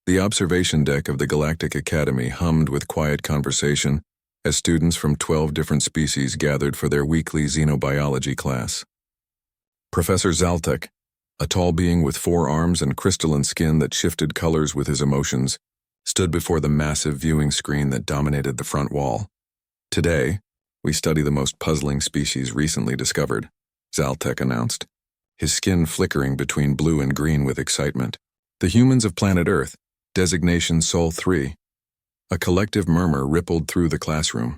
The observation deck of the Galactic Academy hummed with quiet conversation as students from 12 different species gathered for their weekly xenobiology class. Professor Zaltek, a tall being with 4 arms and crystalline skin that shifted colors with his emotions, stood before the massive viewing screen that dominated the front wall. Today, we study the most puzzling species recently discovered, Zaltek announced, his skin flickering between blue and green with excitement. The humans of planet Earth, designation Sol 3. A collective murmur rippled through the classroom.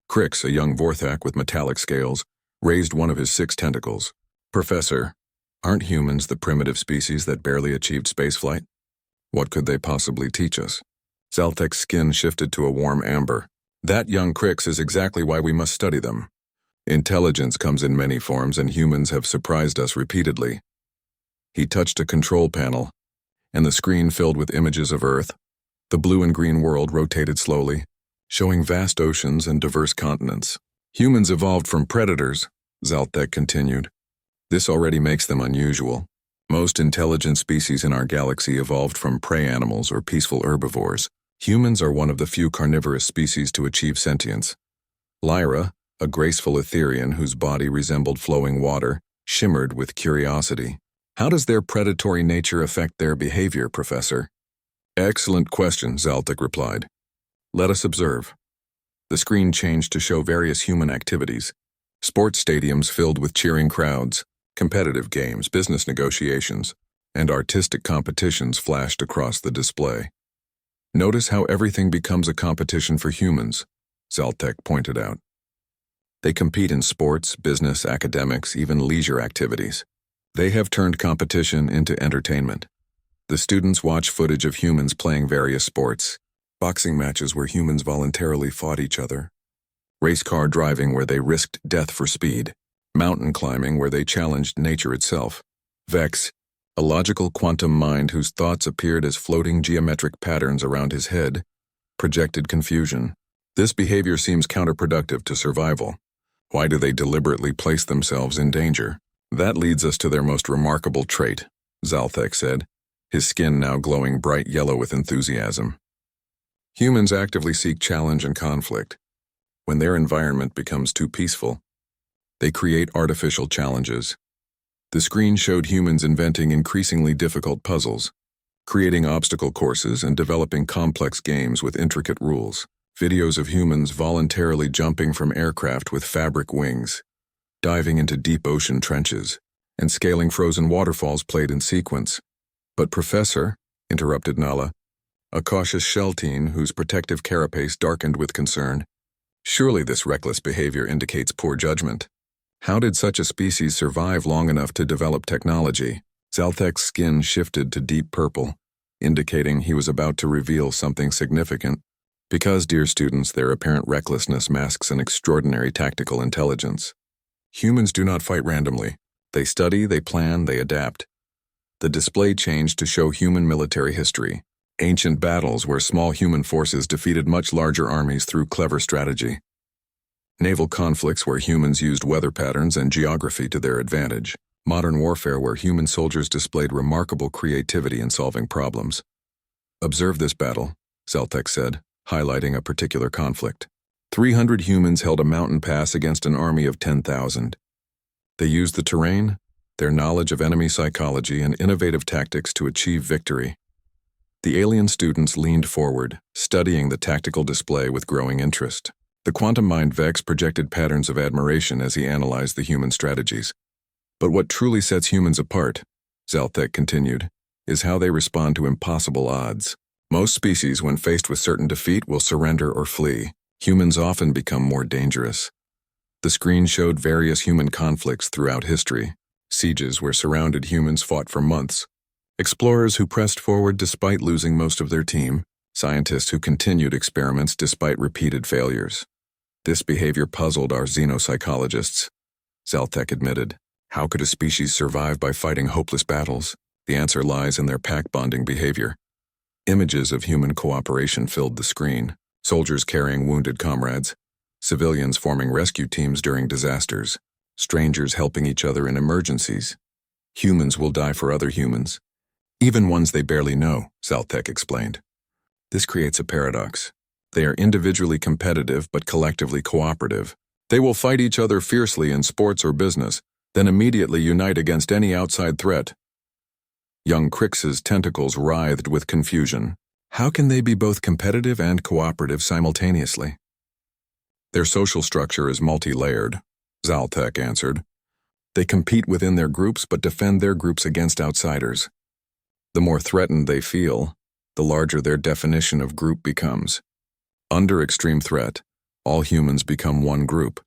Crix, a young Vorthak with metallic scales, raised one of his 6 tentacles. Professor, aren't humans the primitive species that barely achieved spaceflight? What could they possibly teach us? Zaltek's skin shifted to a warm amber. That young Crix is exactly why we must study them. Intelligence comes in many forms, and humans have surprised us repeatedly. He touched a control panel, and the screen filled with images of Earth. The blue and green world rotated slowly, showing vast oceans and diverse continents. Humans evolved from predators, Zaltek continued. This already makes them unusual. Most intelligent species in our galaxy evolved from prey animals or peaceful herbivores. Humans are one of the few carnivorous species to achieve sentience. Lyra, a graceful Etherian whose body resembled flowing water, shimmered with curiosity. How does their predatory nature affect their behavior, Professor? Excellent question, Zaltek replied. Let us observe. The screen changed to show various human activities. Sports stadiums filled with cheering crowds, competitive games, business negotiations, and artistic competitions flashed across the display. Notice how everything becomes a competition for humans, Zaltek pointed out. They compete in sports, business, academics, even leisure activities. They have turned competition into entertainment. The students watch footage of humans playing various sports, boxing matches where humans voluntarily fought each other, race car driving where they risked death for speed, mountain climbing where they challenged nature itself. Vex, a logical quantum mind whose thoughts appeared as floating geometric patterns around his head, projected confusion. This behavior seems counterproductive to survival. Why do they deliberately place themselves in danger? That leads us to their most remarkable trait, Zaltek said, his skin now glowing bright yellow with enthusiasm. Humans actively seek challenge and conflict. When their environment becomes too peaceful, they create artificial challenges. The screen showed humans inventing increasingly difficult puzzles, creating obstacle courses and developing complex games with intricate rules. Videos of humans voluntarily jumping from aircraft with fabric wings, diving into deep ocean trenches, and scaling frozen waterfalls played in sequence. But Professor, interrupted Nala, a cautious shell teen whose protective carapace darkened with concern, surely this reckless behavior indicates poor judgment. How did such a species survive long enough to develop technology? Zaltek's skin shifted to deep purple, indicating he was about to reveal something significant. Because, dear students, their apparent recklessness masks an extraordinary tactical intelligence. Humans do not fight randomly. They study, they plan, they adapt. The display changed to show human military history, ancient battles where small human forces defeated much larger armies through clever strategy. Naval conflicts where humans used weather patterns and geography to their advantage. Modern warfare where human soldiers displayed remarkable creativity in solving problems. Observe this battle, Zaltek said, highlighting a particular conflict. 300 humans held a mountain pass against an army of 10,000. They used the terrain, their knowledge of enemy psychology, and innovative tactics to achieve victory. The alien students leaned forward, studying the tactical display with growing interest. The quantum mind Vex projected patterns of admiration as he analyzed the human strategies. But what truly sets humans apart, Zaltek continued, is how they respond to impossible odds. Most species, when faced with certain defeat, will surrender or flee. Humans often become more dangerous. The screen showed various human conflicts throughout history. Sieges where surrounded humans fought for months. Explorers who pressed forward despite losing most of their team. Scientists who continued experiments despite repeated failures. This behavior puzzled our xenopsychologists, Zaltek admitted. How could a species survive by fighting hopeless battles? The answer lies in their pack-bonding behavior. Images of human cooperation filled the screen, soldiers carrying wounded comrades, civilians forming rescue teams during disasters, strangers helping each other in emergencies. Humans will die for other humans, Even ones they barely know, Zaltek explained. This creates a paradox. They are individually competitive but collectively cooperative. They will fight each other fiercely in sports or business, then immediately unite against any outside threat. Young Crix's tentacles writhed with confusion. How can they be both competitive and cooperative simultaneously? Their social structure is multi-layered, Zaltek answered. They compete within their groups but defend their groups against outsiders. The more threatened they feel, the larger their definition of group becomes. Under extreme threat, all humans become one group.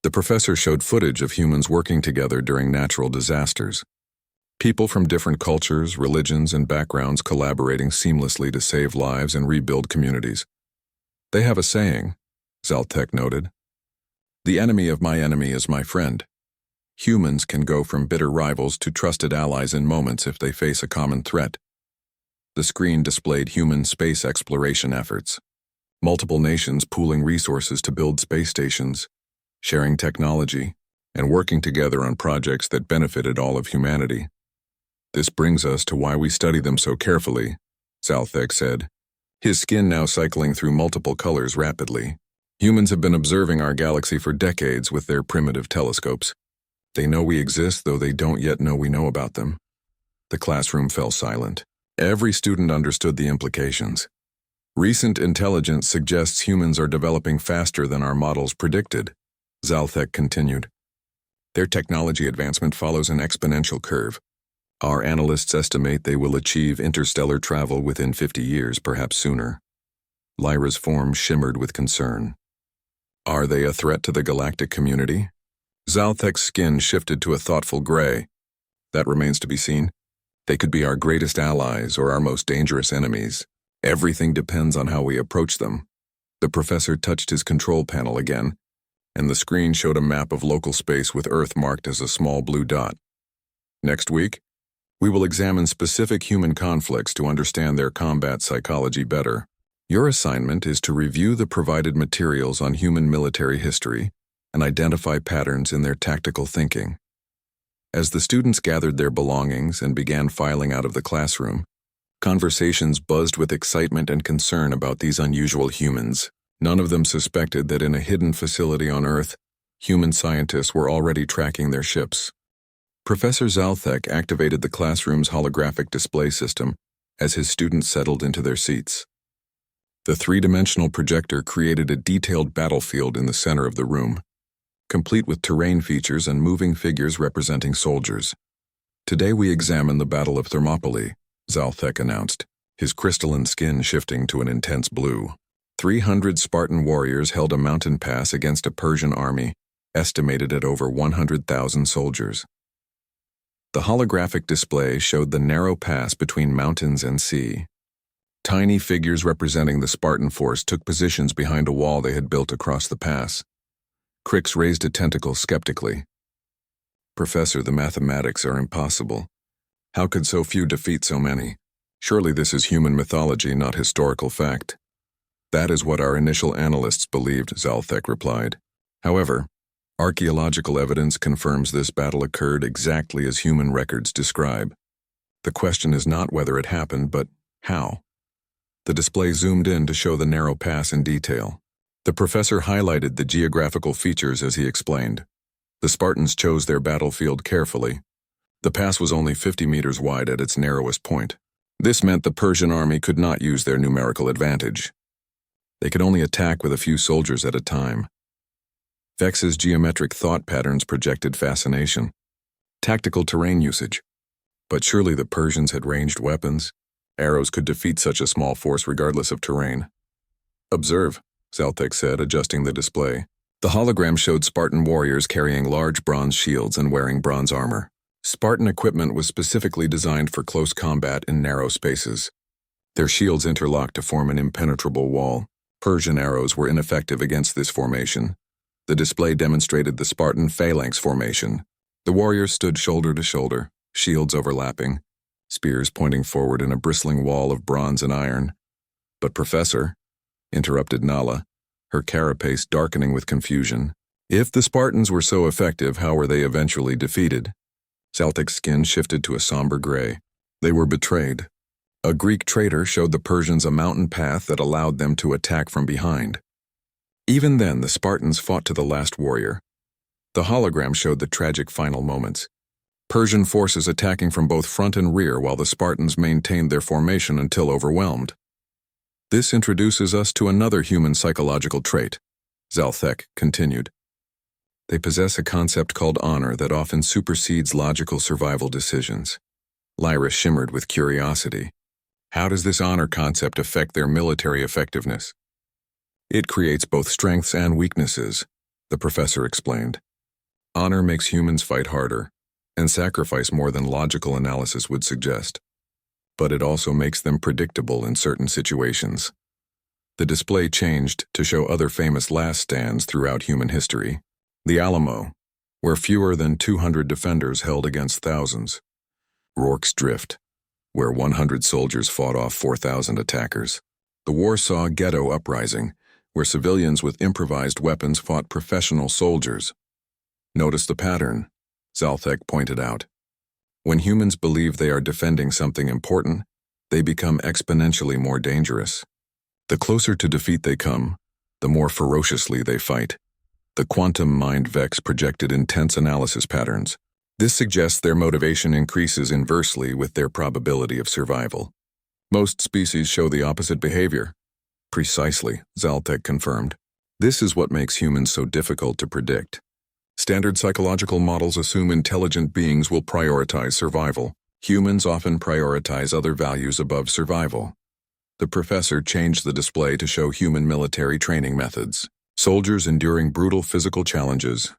The professor showed footage of humans working together during natural disasters. People from different cultures, religions, and backgrounds collaborating seamlessly to save lives and rebuild communities. They have a saying, Zaltek noted. The enemy of my enemy is my friend. Humans can go from bitter rivals to trusted allies in moments if they face a common threat. The screen displayed human space exploration efforts. Multiple nations pooling resources to build space stations, sharing technology, and working together on projects that benefited all of humanity. This brings us to why we study them so carefully, Zaltek said, his skin now cycling through multiple colors rapidly. Humans have been observing our galaxy for decades with their primitive telescopes. They know we exist, though they don't yet know we know about them. The classroom fell silent. Every student understood the implications. Recent intelligence suggests humans are developing faster than our models predicted, Zaltek continued. Their technology advancement follows an exponential curve. Our analysts estimate they will achieve interstellar travel within 50 years, perhaps sooner. Lyra's form shimmered with concern. Are they a threat to the galactic community? Zaltek's skin shifted to a thoughtful gray. That remains to be seen. They could be our greatest allies or our most dangerous enemies. Everything depends on how we approach them. The professor touched his control panel again, and the screen showed a map of local space with Earth marked as a small blue dot. Next week, we will examine specific human conflicts to understand their combat psychology better. Your assignment is to review the provided materials on human military history and identify patterns in their tactical thinking. As the students gathered their belongings and began filing out of the classroom, conversations buzzed with excitement and concern about these unusual humans. None of them suspected that in a hidden facility on Earth, human scientists were already tracking their ships. Professor Zaltek activated the classroom's holographic display system as his students settled into their seats. The three-dimensional projector created a detailed battlefield in the center of the room, complete with terrain features and moving figures representing soldiers. Today we examine the Battle of Thermopylae, Zaltek announced, his crystalline skin shifting to an intense blue. 300 Spartan warriors held a mountain pass against a Persian army, estimated at over 100,000 soldiers. The holographic display showed the narrow pass between mountains and sea. Tiny figures representing the Spartan force took positions behind a wall they had built across the pass. Crix raised a tentacle skeptically. Professor, the mathematics are impossible. How could so few defeat so many? Surely this is human mythology, not historical fact. That is what our initial analysts believed, Zaltek replied. However, archaeological evidence confirms this battle occurred exactly as human records describe. The question is not whether it happened, but how. The display zoomed in to show the narrow pass in detail. The professor highlighted the geographical features as he explained. The Spartans chose their battlefield carefully. The pass was only 50 meters wide at its narrowest point. This meant the Persian army could not use their numerical advantage. They could only attack with a few soldiers at a time. Vex's geometric thought patterns projected fascination. Tactical terrain usage. But surely the Persians had ranged weapons. Arrows could defeat such a small force regardless of terrain. Observe, Zaltek said, adjusting the display. The hologram showed Spartan warriors carrying large bronze shields and wearing bronze armor. Spartan equipment was specifically designed for close combat in narrow spaces. Their shields interlocked to form an impenetrable wall. Persian arrows were ineffective against this formation. The display demonstrated the Spartan phalanx formation. The warriors stood shoulder to shoulder, shields overlapping, spears pointing forward in a bristling wall of bronze and iron. But Professor, interrupted Nala, her carapace darkening with confusion. If the Spartans were so effective, how were they eventually defeated? Zaltek's skin shifted to a somber gray. They were betrayed. A Greek traitor showed the Persians a mountain path that allowed them to attack from behind. Even then, the Spartans fought to the last warrior. The hologram showed the tragic final moments. Persian forces attacking from both front and rear while the Spartans maintained their formation until overwhelmed. This introduces us to another human psychological trait, Zalthek continued. They possess a concept called honor that often supersedes logical survival decisions. Lyra shimmered with curiosity. How does this honor concept affect their military effectiveness? It creates both strengths and weaknesses, the professor explained. Honor makes humans fight harder and sacrifice more than logical analysis would suggest. But it also makes them predictable in certain situations. The display changed to show other famous last stands throughout human history. The Alamo, where fewer than 200 defenders held against thousands. Orcs Drift, where 100 soldiers fought off 4,000 attackers. The Warsaw Ghetto Uprising, where civilians with improvised weapons fought professional soldiers. Notice the pattern, Zalthek pointed out. When humans believe they are defending something important, they become exponentially more dangerous. The closer to defeat they come, the more ferociously they fight. The quantum mind Vex projected intense analysis patterns. This suggests their motivation increases inversely with their probability of survival. Most species show the opposite behavior. Precisely, Zalthek confirmed. This is what makes humans so difficult to predict. Standard psychological models assume intelligent beings will prioritize survival. Humans often prioritize other values above survival. The professor changed the display to show human military training methods. Soldiers enduring brutal physical challenges,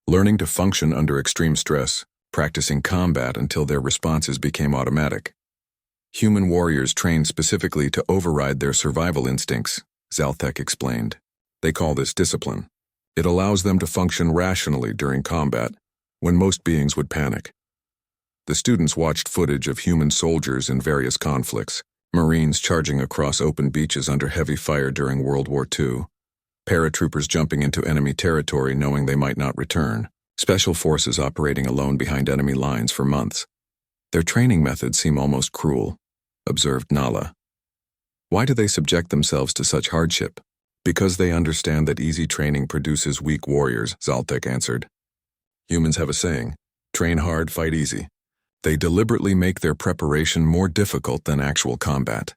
learning to function under extreme stress, practicing combat until their responses became automatic. Human warriors trained specifically to override their survival instincts, Zalthek explained. They call this discipline. It allows them to function rationally during combat, when most beings would panic. The students watched footage of human soldiers in various conflicts, Marines charging across open beaches under heavy fire during World War II, paratroopers jumping into enemy territory knowing they might not return, special forces operating alone behind enemy lines for months. Their training methods seem almost cruel, observed Nala. Why do they subject themselves to such hardship? Because they understand that easy training produces weak warriors, Zalthek answered. Humans have a saying, train hard, fight easy. They deliberately make their preparation more difficult than actual combat.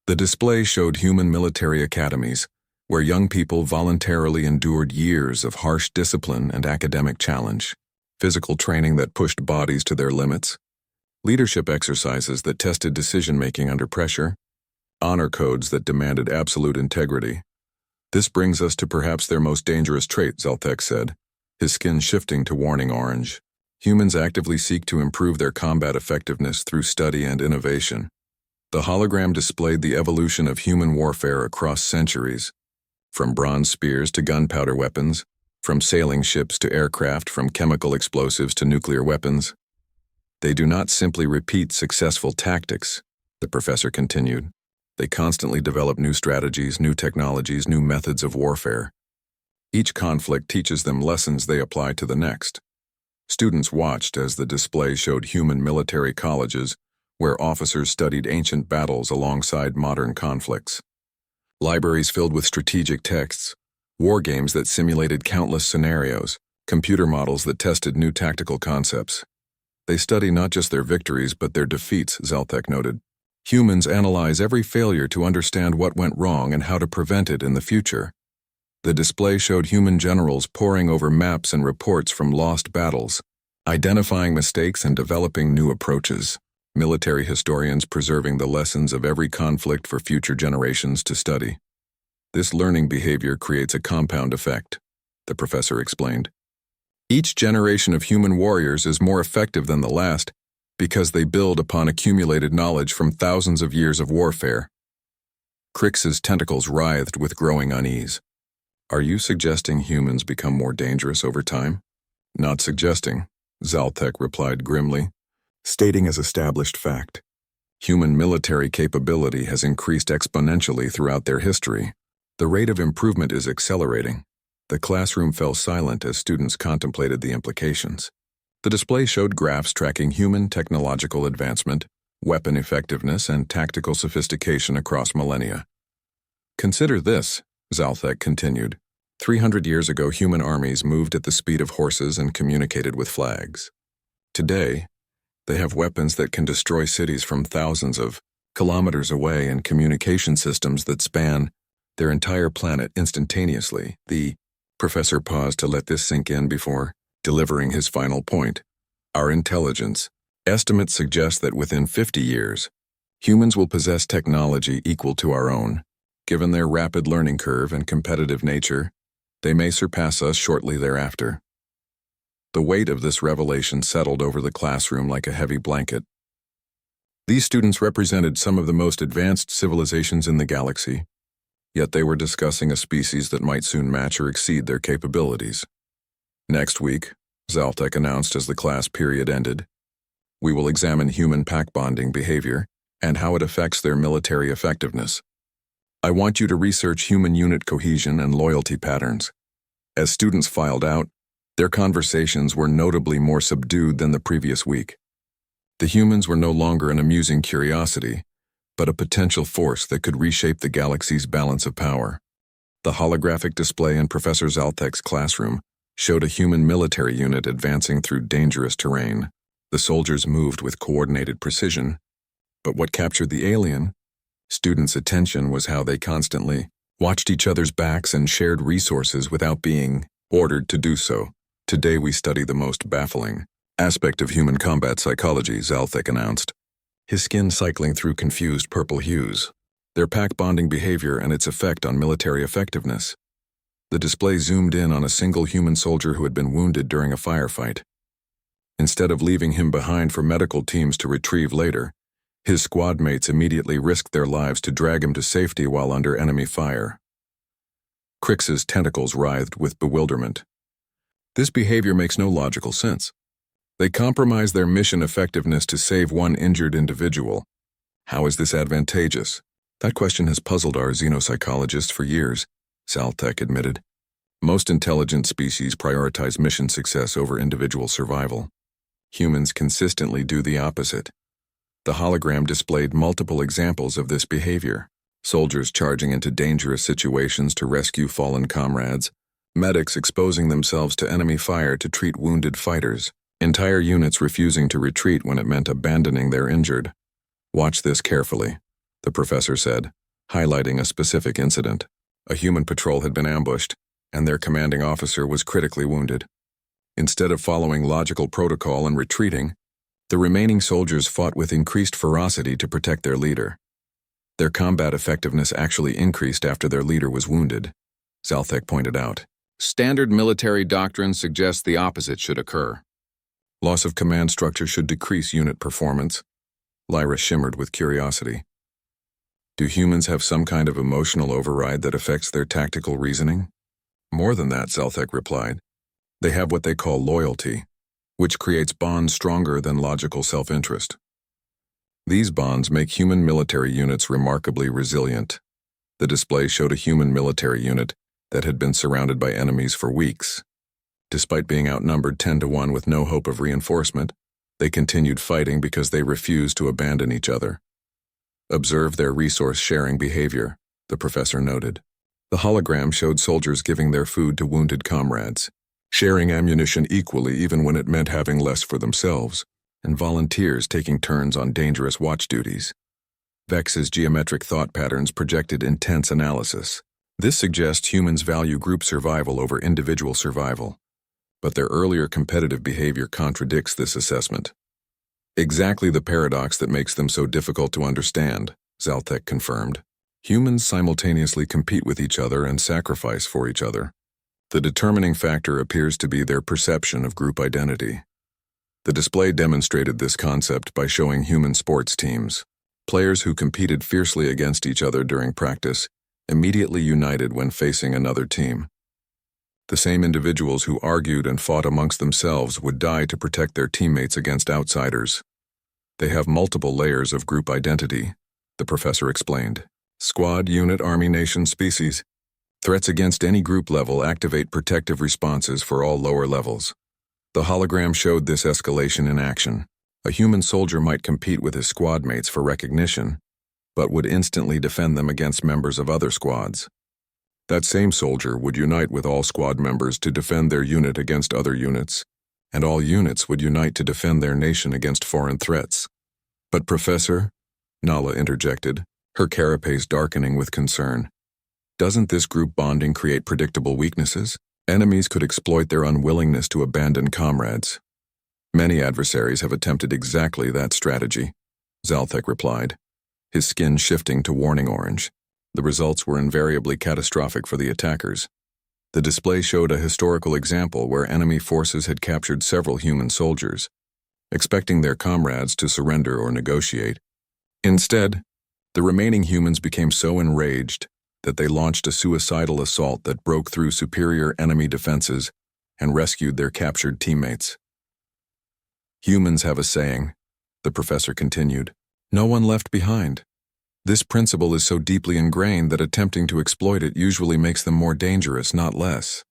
The display showed human military academies, where young people voluntarily endured years of harsh discipline and academic challenge, physical training that pushed bodies to their limits, leadership exercises that tested decision-making under pressure, honor codes that demanded absolute integrity. This brings us to perhaps their most dangerous trait, Zalthek said, his skin shifting to warning orange. Humans actively seek to improve their combat effectiveness through study and innovation. The hologram displayed the evolution of human warfare across centuries, from bronze spears to gunpowder weapons, from sailing ships to aircraft, from chemical explosives to nuclear weapons. They do not simply repeat successful tactics, the professor continued. They constantly develop new strategies, new technologies, new methods of warfare. Each conflict teaches them lessons they apply to the next. Students watched as the display showed human military colleges, where officers studied ancient battles alongside modern conflicts. Libraries filled with strategic texts, war games that simulated countless scenarios, computer models that tested new tactical concepts. They study not just their victories but their defeats, Zalthek noted. Humans analyze every failure to understand what went wrong and how to prevent it in the future. The display showed human generals poring over maps and reports from lost battles, identifying mistakes and developing new approaches. Military historians preserving the lessons of every conflict for future generations to study. This learning behavior creates a compound effect, the professor explained. Each generation of human warriors is more effective than the last because they build upon accumulated knowledge from thousands of years of warfare. Crix's tentacles writhed with growing unease. Are you suggesting humans become more dangerous over time? Not suggesting, Zalthek replied grimly, stating as established fact. Human military capability has increased exponentially throughout their history. The rate of improvement is accelerating. The classroom fell silent as students contemplated the implications. The display showed graphs tracking human technological advancement, weapon effectiveness, and tactical sophistication across millennia. Consider this, Zalthek continued. 300 years ago, human armies moved at the speed of horses and communicated with flags. Today, they have weapons that can destroy cities from thousands of kilometers away and communication systems that span their entire planet instantaneously. The professor paused to let this sink in before delivering his final point. Our intelligence. Estimates suggest that within 50 years, humans will possess technology equal to our own. Given their rapid learning curve and competitive nature, they may surpass us shortly thereafter. The weight of this revelation settled over the classroom like a heavy blanket. These students represented some of the most advanced civilizations in the galaxy, yet they were discussing a species that might soon match or exceed their capabilities. Next week, Zalthek announced as the class period ended, we will examine human pack bonding behavior and how it affects their military effectiveness. I want you to research human unit cohesion and loyalty patterns. As students filed out, their conversations were notably more subdued than the previous week. The humans were no longer an amusing curiosity, but a potential force that could reshape the galaxy's balance of power. The holographic display in Professor Zalthek's classroom showed a human military unit advancing through dangerous terrain. The soldiers moved with coordinated precision, but what captured the alien students' attention was how they constantly watched each other's backs and shared resources without being ordered to do so. Today we study the most baffling aspect of human combat psychology, Zalthek announced, his skin cycling through confused purple hues. Their pack bonding behavior and its effect on military effectiveness. The display zoomed in on a single human soldier who had been wounded during a firefight. Instead of leaving him behind for medical teams to retrieve later, his squad mates immediately risked their lives to drag him to safety while under enemy fire. Crix's tentacles writhed with bewilderment. This behavior makes no logical sense. They compromise their mission effectiveness to save one injured individual. How is this advantageous? That question has puzzled our xenopsychologists for years, Zalthek admitted. Most intelligent species prioritize mission success over individual survival. Humans consistently do the opposite. The hologram displayed multiple examples of this behavior. Soldiers charging into dangerous situations to rescue fallen comrades, medics exposing themselves to enemy fire to treat wounded fighters, entire units refusing to retreat when it meant abandoning their injured. Watch this carefully, the professor said, highlighting a specific incident. A human patrol had been ambushed, and their commanding officer was critically wounded. Instead of following logical protocol and retreating, the remaining soldiers fought with increased ferocity to protect their leader. Their combat effectiveness actually increased after their leader was wounded, Zalthek pointed out. Standard military doctrine suggests the opposite should occur. Loss of command structure should decrease unit performance. Lyra shimmered with curiosity. Do humans have some kind of emotional override that affects their tactical reasoning? More than that, Zalthek replied. They have what they call loyalty, which creates bonds stronger than logical self-interest. These bonds make human military units remarkably resilient. The display showed a human military unit that had been surrounded by enemies for weeks. Despite being outnumbered 10-1 with no hope of reinforcement, they continued fighting because they refused to abandon each other. Observe their resource-sharing behavior, the professor noted. The hologram showed soldiers giving their food to wounded comrades, sharing ammunition equally even when it meant having less for themselves, and volunteers taking turns on dangerous watch duties. Vex's geometric thought patterns projected intense analysis. This suggests humans value group survival over individual survival, but their earlier competitive behavior contradicts this assessment. Exactly the paradox that makes them so difficult to understand, Zalthek confirmed. Humans simultaneously compete with each other and sacrifice for each other. The determining factor appears to be their perception of group identity. The display demonstrated this concept by showing human sports teams. Players who competed fiercely against each other during practice immediately united when facing another team. The same individuals who argued and fought amongst themselves would die to protect their teammates against outsiders. They have multiple layers of group identity, the professor explained. Squad, unit, army, nation, species. Threats against any group level activate protective responses for all lower levels. The hologram showed this escalation in action. A human soldier might compete with his squad mates for recognition, but would instantly defend them against members of other squads. That same soldier would unite with all squad members to defend their unit against other units, and all units would unite to defend their nation against foreign threats. But Professor, Nala interjected, her carapace darkening with concern, doesn't this group bonding create predictable weaknesses? Enemies could exploit their unwillingness to abandon comrades. Many adversaries have attempted exactly that strategy, Zalthek replied, his skin shifting to warning orange. The results were invariably catastrophic for the attackers. The display showed a historical example where enemy forces had captured several human soldiers, expecting their comrades to surrender or negotiate. Instead, the remaining humans became so enraged that they launched a suicidal assault that broke through superior enemy defenses and rescued their captured teammates. Humans have a saying, the professor continued, no one left behind. This principle is so deeply ingrained that attempting to exploit it usually makes them more dangerous, not less.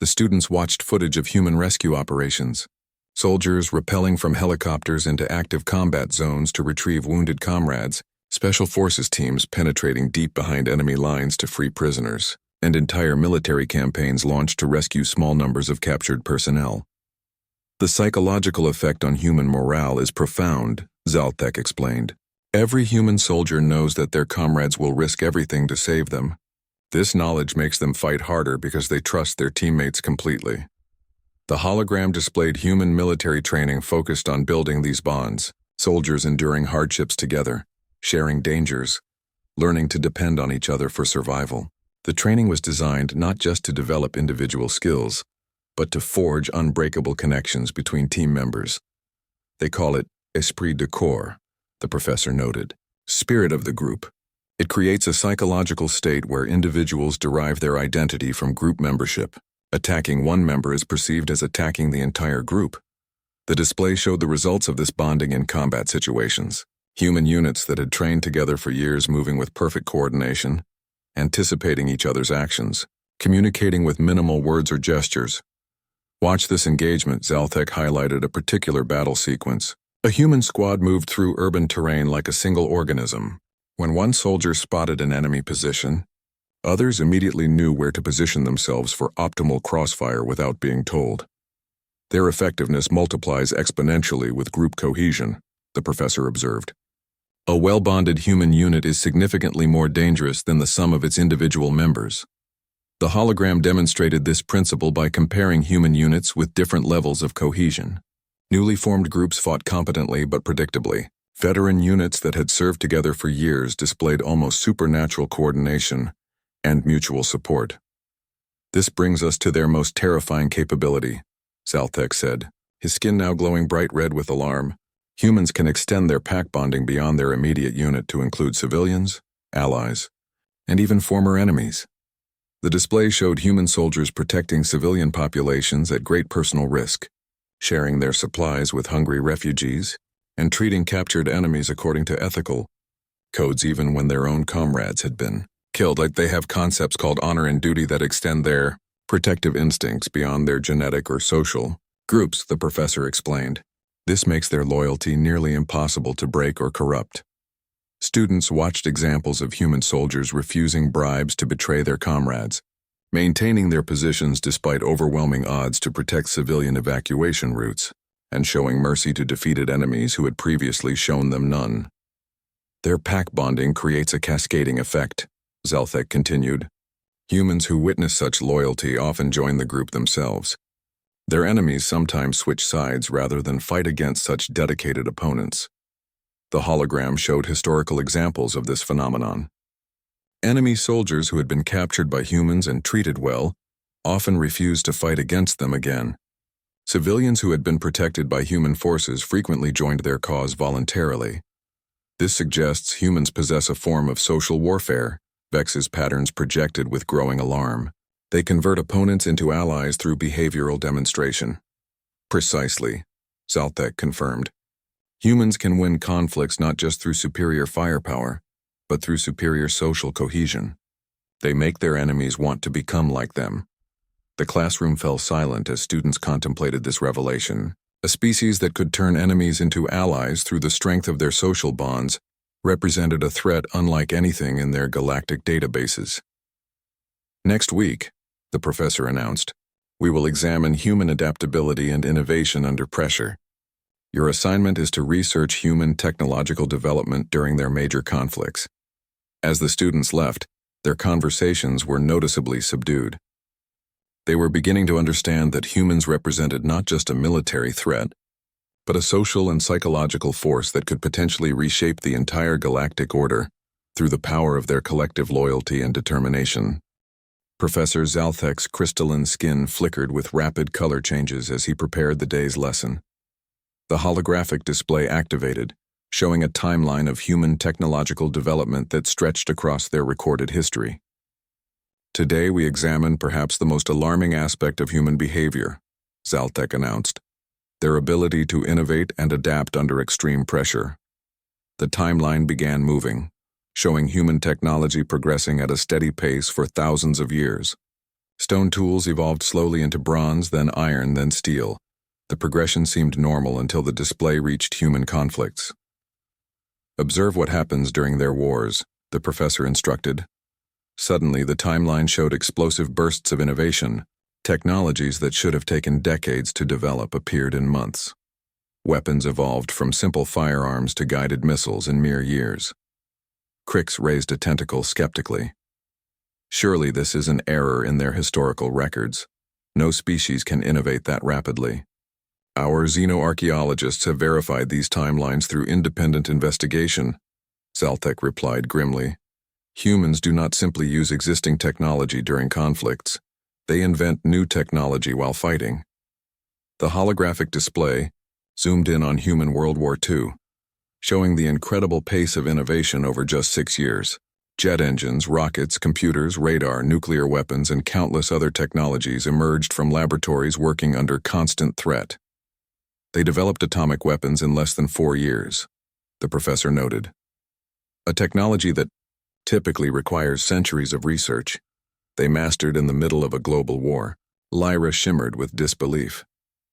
The students watched footage of human rescue operations, soldiers rappelling from helicopters into active combat zones to retrieve wounded comrades, special forces teams penetrating deep behind enemy lines to free prisoners, and entire military campaigns launched to rescue small numbers of captured personnel. The psychological effect on human morale is profound, Zalthek explained. Every human soldier knows that their comrades will risk everything to save them. This knowledge makes them fight harder because they trust their teammates completely. The hologram displayed human military training focused on building these bonds, soldiers enduring hardships together, sharing dangers, learning to depend on each other for survival. The training was designed not just to develop individual skills, but to forge unbreakable connections between team members. They call it esprit de corps, the professor noted, spirit of the group. It creates a psychological state where individuals derive their identity from group membership. Attacking one member is perceived as attacking the entire group. The display showed the results of this bonding in combat situations. Human units that had trained together for years moving with perfect coordination, anticipating each other's actions, communicating with minimal words or gestures. Watch this engagement, Zalthek highlighted a particular battle sequence. A human squad moved through urban terrain like a single organism. When one soldier spotted an enemy position, others immediately knew where to position themselves for optimal crossfire without being told. Their effectiveness multiplies exponentially with group cohesion, the professor observed. A well-bonded human unit is significantly more dangerous than the sum of its individual members. The hologram demonstrated this principle by comparing human units with different levels of cohesion. Newly formed groups fought competently but predictably. Veteran units that had served together for years displayed almost supernatural coordination and mutual support. This brings us to their most terrifying capability, Zalthek said, his skin now glowing bright red with alarm. Humans can extend their pack bonding beyond their immediate unit to include civilians, allies, and even former enemies. The display showed human soldiers protecting civilian populations at great personal risk, sharing their supplies with hungry refugees, and treating captured enemies according to ethical codes even when their own comrades had been killed. Like they have concepts called honor and duty that extend their protective instincts beyond their genetic or social groups, the professor explained. This makes their loyalty nearly impossible to break or corrupt. Students watched examples of human soldiers refusing bribes to betray their comrades, maintaining their positions despite overwhelming odds to protect civilian evacuation routes, and showing mercy to defeated enemies who had previously shown them none. Their pack bonding creates a cascading effect, Zalthek continued. Humans who witness such loyalty often join the group themselves. Their enemies sometimes switch sides rather than fight against such dedicated opponents. The hologram showed historical examples of this phenomenon. Enemy soldiers who had been captured by humans and treated well often refused to fight against them again. Civilians who had been protected by human forces frequently joined their cause voluntarily. This suggests humans possess a form of social warfare, Vex's patterns projected with growing alarm. They convert opponents into allies through behavioral demonstration. Precisely, Zalthek confirmed. Humans can win conflicts not just through superior firepower, but through superior social cohesion. They make their enemies want to become like them. The classroom fell silent as students contemplated this revelation, A species that could turn enemies into allies through the strength of their social bonds represented a threat unlike anything in their galactic databases. Next week, the professor announced, we will examine human adaptability and innovation under pressure. Your assignment is to research human technological development during their major conflicts. As the students left, their conversations were noticeably subdued. They were beginning to understand that humans represented not just a military threat, but a social and psychological force that could potentially reshape the entire galactic order through the power of their collective loyalty and determination. Professor Zalthek's crystalline skin flickered with rapid color changes as he prepared the day's lesson. The holographic display activated, showing a timeline of human technological development that stretched across their recorded history. Today we examine perhaps the most alarming aspect of human behavior, Zaltek announced, their ability to innovate and adapt under extreme pressure. The timeline began moving, showing human technology progressing at a steady pace for thousands of years. Stone tools evolved slowly into bronze, then iron, then steel. The progression seemed normal until the display reached human conflicts. Observe what happens during their wars, the professor instructed. Suddenly, the timeline showed explosive bursts of innovation. Technologies that should have taken decades to develop appeared in months. Weapons evolved from simple firearms to guided missiles in mere years. Crix raised a tentacle skeptically. Surely this is an error in their historical records. No species can innovate that rapidly. Our xenoarchaeologists have verified these timelines through independent investigation, Zaltek replied grimly. Humans do not simply use existing technology during conflicts. They invent new technology while fighting. The holographic display zoomed in on human World War II, showing the incredible pace of innovation over just 6 years. Jet engines, rockets, computers, radar, nuclear weapons, and countless other technologies emerged from laboratories working under constant threat. They developed atomic weapons in less than 4 years, the professor noted. A technology that typically requires centuries of research. They mastered in the middle of a global war. Lyra shimmered with disbelief.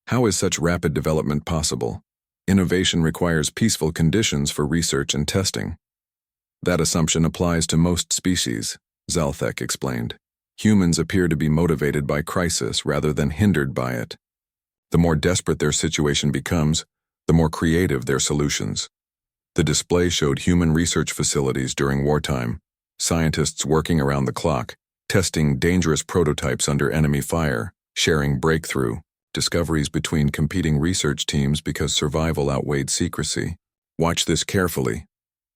How is such rapid development possible? Innovation requires peaceful conditions for research and testing. That assumption applies to most species, Zalthek explained. Humans appear to be motivated by crisis rather than hindered by it. The more desperate their situation becomes, the more creative their solutions. The display showed human research facilities during wartime, scientists working around the clock, testing dangerous prototypes under enemy fire, sharing breakthrough discoveries between competing research teams because survival outweighed secrecy. Watch this carefully.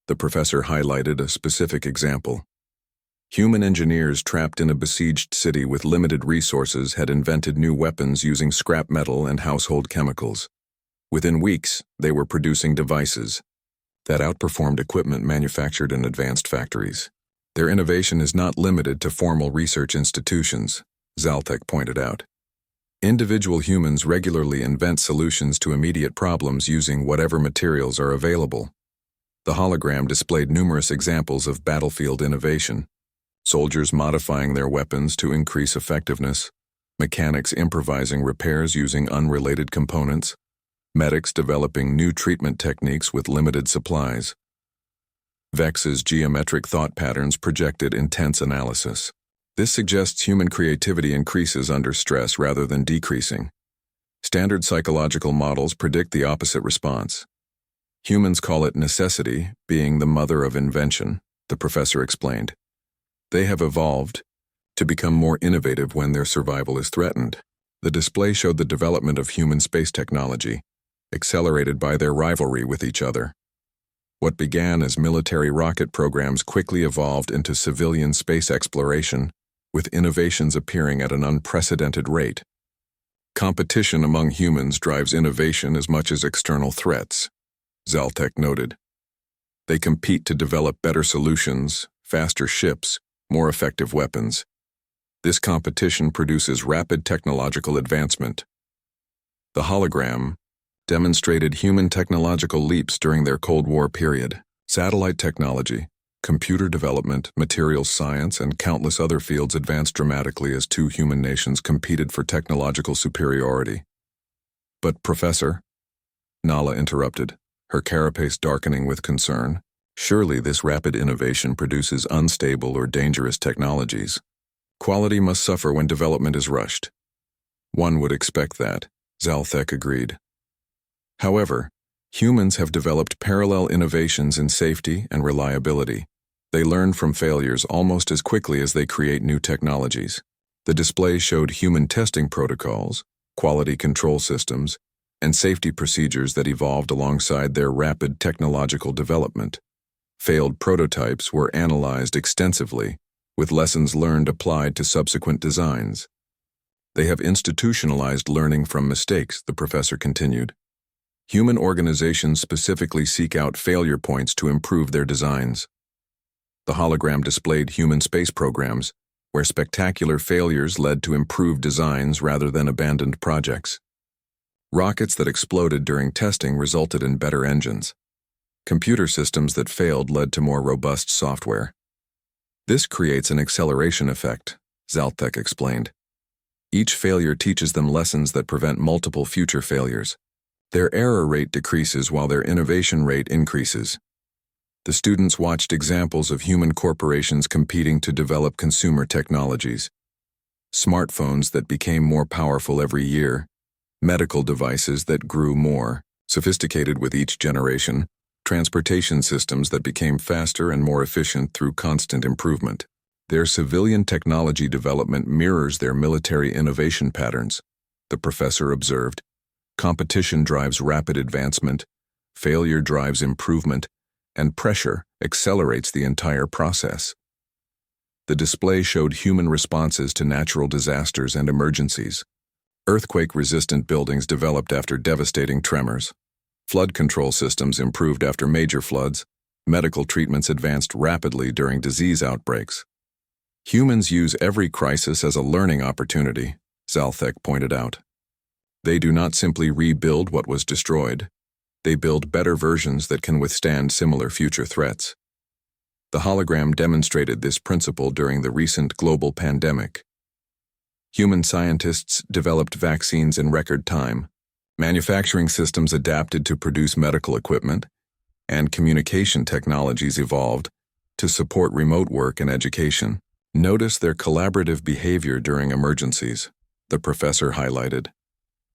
The professor highlighted a specific example. Human engineers trapped in a besieged city with limited resources had invented new weapons using scrap metal and household chemicals. Within weeks, they were producing devices that outperformed equipment manufactured in advanced factories. Their innovation is not limited to formal research institutions, Zaltek pointed out. Individual humans regularly invent solutions to immediate problems using whatever materials are available. The hologram displayed numerous examples of battlefield innovation. Soldiers modifying their weapons to increase effectiveness, mechanics improvising repairs using unrelated components, medics developing new treatment techniques with limited supplies. Vex's geometric thought patterns projected intense analysis. This suggests human creativity increases under stress rather than decreasing. Standard psychological models predict the opposite response. Humans call it necessity, being the mother of invention, the professor explained. They have evolved to become more innovative when their survival is threatened. The display showed the development of human space technology, accelerated by their rivalry with each other. What began as military rocket programs quickly evolved into civilian space exploration, with innovations appearing at an unprecedented rate. Competition among humans drives innovation as much as external threats, Zaltek noted. They compete to develop better solutions, faster ships, more effective weapons. This competition produces rapid technological advancement. The hologram demonstrated human technological leaps during their Cold War period. Satellite technology, computer development, materials science, and countless other fields advanced dramatically as two human nations competed for technological superiority. But, Professor, Nala interrupted, her carapace darkening with concern. Surely this rapid innovation produces unstable or dangerous technologies. Quality must suffer when development is rushed. One would expect that, Zalthek agreed. However, humans have developed parallel innovations in safety and reliability. They learn from failures almost as quickly as they create new technologies. The display showed human testing protocols, quality control systems, and safety procedures that evolved alongside their rapid technological development. Failed prototypes were analyzed extensively, with lessons learned applied to subsequent designs. They have institutionalized learning from mistakes, the professor continued. Human organizations specifically seek out failure points to improve their designs. The hologram displayed human space programs, where spectacular failures led to improved designs rather than abandoned projects. Rockets that exploded during testing resulted in better engines. Computer systems that failed led to more robust software. This creates an acceleration effect, Zalthek explained. Each failure teaches them lessons that prevent multiple future failures. Their error rate decreases while their innovation rate increases. The students watched examples of human corporations competing to develop consumer technologies. Smartphones that became more powerful every year, medical devices that grew more sophisticated with each generation, transportation systems that became faster and more efficient through constant improvement. Their civilian technology development mirrors their military innovation patterns, the professor observed. Competition drives rapid advancement, failure drives improvement, and pressure accelerates the entire process. The display showed human responses to natural disasters and emergencies. Earthquake-resistant buildings developed after devastating tremors. Flood control systems improved after major floods. Medical treatments advanced rapidly during disease outbreaks. Humans use every crisis as a learning opportunity, Zalthek pointed out. They do not simply rebuild what was destroyed. They build better versions that can withstand similar future threats. The hologram demonstrated this principle during the recent global pandemic. Human scientists developed vaccines in record time. Manufacturing systems adapted to produce medical equipment, and communication technologies evolved to support remote work and education. Notice their collaborative behavior during emergencies, the professor highlighted.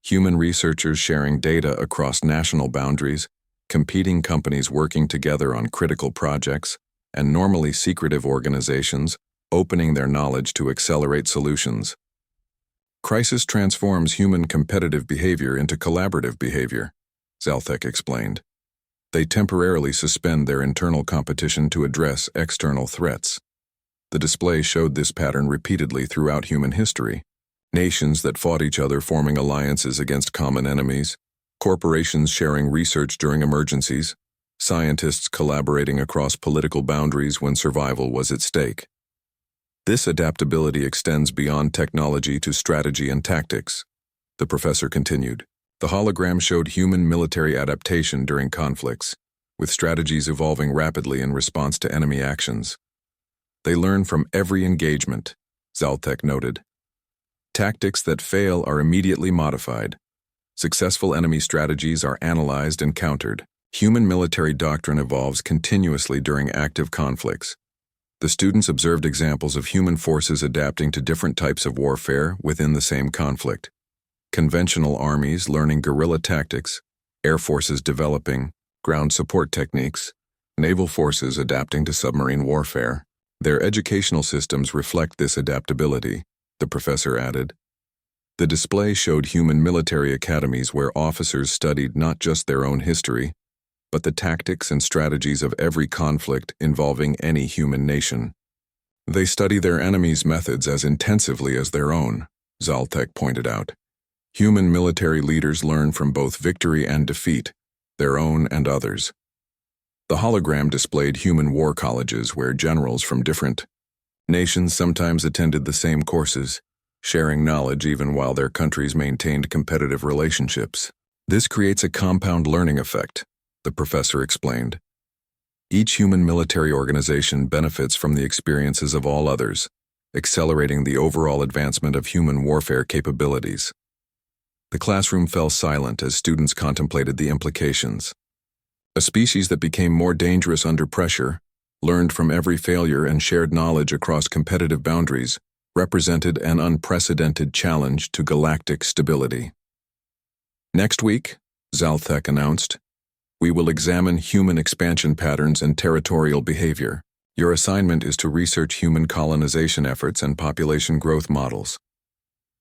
Human researchers sharing data across national boundaries, competing companies working together on critical projects, and normally secretive organizations opening their knowledge to accelerate solutions. Crisis transforms human competitive behavior into collaborative behavior, Zalthek explained. They temporarily suspend their internal competition to address external threats. The display showed this pattern repeatedly throughout human history. Nations that fought each other forming alliances against common enemies, corporations sharing research during emergencies, scientists collaborating across political boundaries when survival was at stake. This adaptability extends beyond technology to strategy and tactics, the professor continued. The hologram showed human military adaptation during conflicts, with strategies evolving rapidly in response to enemy actions. They learn from every engagement, Zalthek noted. Tactics that fail are immediately modified. Successful enemy strategies are analyzed and countered. Human military doctrine evolves continuously during active conflicts. The students observed examples of human forces adapting to different types of warfare within the same conflict. Conventional armies learning guerrilla tactics, air forces developing ground support techniques, naval forces adapting to submarine warfare. Their educational systems reflect this adaptability, the professor added. The display showed human military academies where officers studied not just their own history, but the tactics and strategies of every conflict involving any human nation. They study their enemies' methods as intensively as their own, Zalthek pointed out. Human military leaders learn from both victory and defeat, their own and others. The hologram displayed human war colleges where generals from different nations sometimes attended the same courses, sharing knowledge even while their countries maintained competitive relationships. This creates a compound learning effect, the professor explained. Each human military organization benefits from the experiences of all others, accelerating the overall advancement of human warfare capabilities. The classroom fell silent as students contemplated the implications. A species that became more dangerous under pressure, learned from every failure and shared knowledge across competitive boundaries, represented an unprecedented challenge to galactic stability. Next week, Zaltek announced, we will examine human expansion patterns and territorial behavior. Your assignment is to research human colonization efforts and population growth models.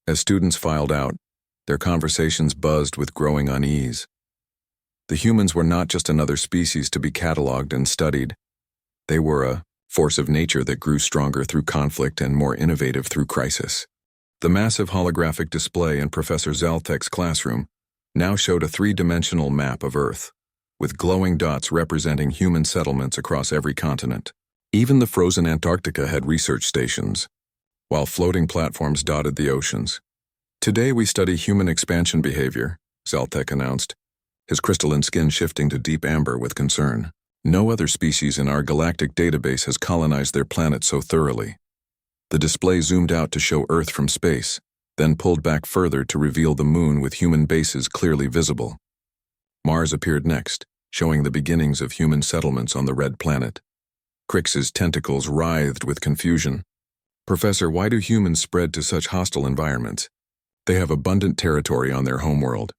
As students filed out, their conversations buzzed with growing unease. The humans were not just another species to be cataloged and studied. They were a force of nature that grew stronger through conflict and more innovative through crisis. The massive holographic display in Professor Zaltek's classroom now showed a three-dimensional map of Earth, with glowing dots representing human settlements across every continent. Even the frozen Antarctica had research stations, while floating platforms dotted the oceans. Today we study human expansion behavior, Zaltek announced, his crystalline skin shifting to deep amber with concern. No other species in our galactic database has colonized their planet so thoroughly. The display zoomed out to show Earth from space, then pulled back further to reveal the Moon with human bases clearly visible. Mars appeared next, showing the beginnings of human settlements on the red planet. Crix's tentacles writhed with confusion. Professor, why do humans spread to such hostile environments? They have abundant territory on their homeworld.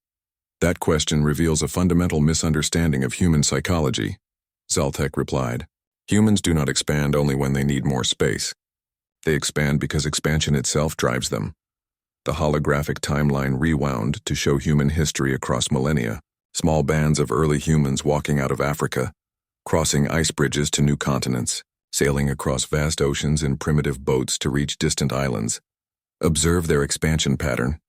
That question reveals a fundamental misunderstanding of human psychology, Zaltek replied. Humans do not expand only when they need more space. They expand because expansion itself drives them. The holographic timeline rewound to show human history across millennia. Small bands of early humans walking out of Africa, crossing ice bridges to new continents, sailing across vast oceans in primitive boats to reach distant islands. Observe their expansion pattern,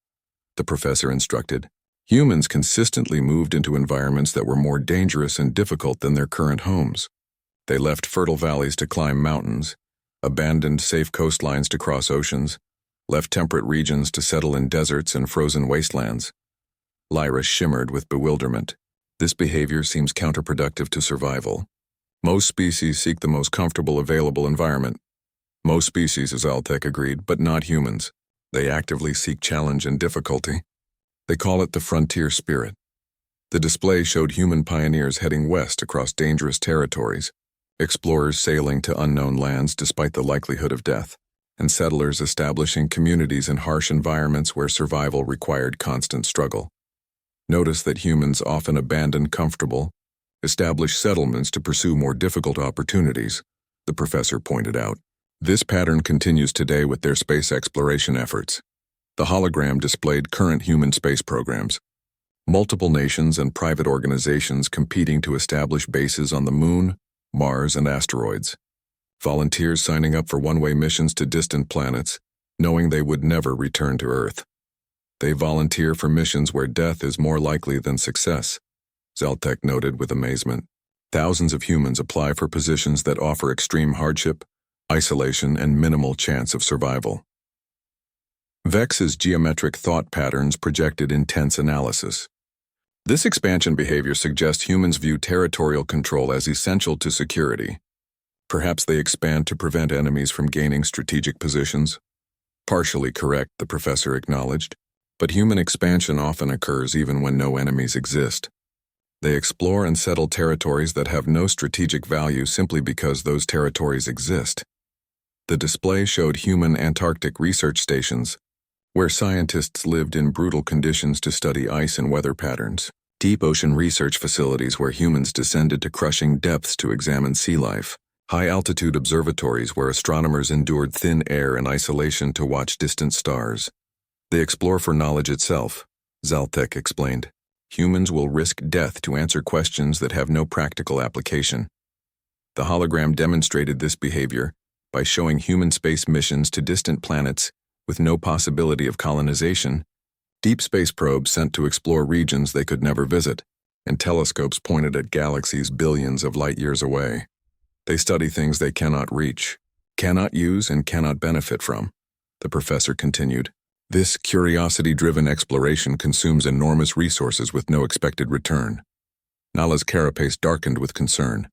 the professor instructed. Humans consistently moved into environments that were more dangerous and difficult than their current homes. They left fertile valleys to climb mountains, abandoned safe coastlines to cross oceans, left temperate regions to settle in deserts and frozen wastelands. Lyra shimmered with bewilderment. This behavior seems counterproductive to survival. Most species seek the most comfortable available environment. Most species, as Zaltek agreed, but not humans. They actively seek challenge and difficulty. They call it the frontier spirit. The display showed human pioneers heading west across dangerous territories, explorers sailing to unknown lands despite the likelihood of death, and settlers establishing communities in harsh environments where survival required constant struggle. Notice that humans often abandon comfortable, established settlements to pursue more difficult opportunities, the professor pointed out. This pattern continues today with their space exploration efforts. The hologram displayed current human space programs. Multiple nations and private organizations competing to establish bases on the Moon, Mars, and asteroids. Volunteers signing up for one-way missions to distant planets, knowing they would never return to Earth. They volunteer for missions where death is more likely than success, Zaltek noted with amazement. Thousands of humans apply for positions that offer extreme hardship, isolation, and minimal chance of survival. Vex's geometric thought patterns projected intense analysis. This expansion behavior suggests humans view territorial control as essential to security. Perhaps they expand to prevent enemies from gaining strategic positions. Partially correct, the professor acknowledged, but human expansion often occurs even when no enemies exist. They explore and settle territories that have no strategic value simply because those territories exist. The display showed human Antarctic research stations, where scientists lived in brutal conditions to study ice and weather patterns. Deep ocean research facilities where humans descended to crushing depths to examine sea life. High-altitude observatories where astronomers endured thin air and isolation to watch distant stars. They explore for knowledge itself, Zaltek explained. Humans will risk death to answer questions that have no practical application. The hologram demonstrated this behavior by showing human space missions to distant planets with no possibility of colonization, deep space probes sent to explore regions they could never visit, and telescopes pointed at galaxies billions of light-years away. They study things they cannot reach, cannot use, and cannot benefit from, the professor continued. This curiosity-driven exploration consumes enormous resources with no expected return. Nala's carapace darkened with concern.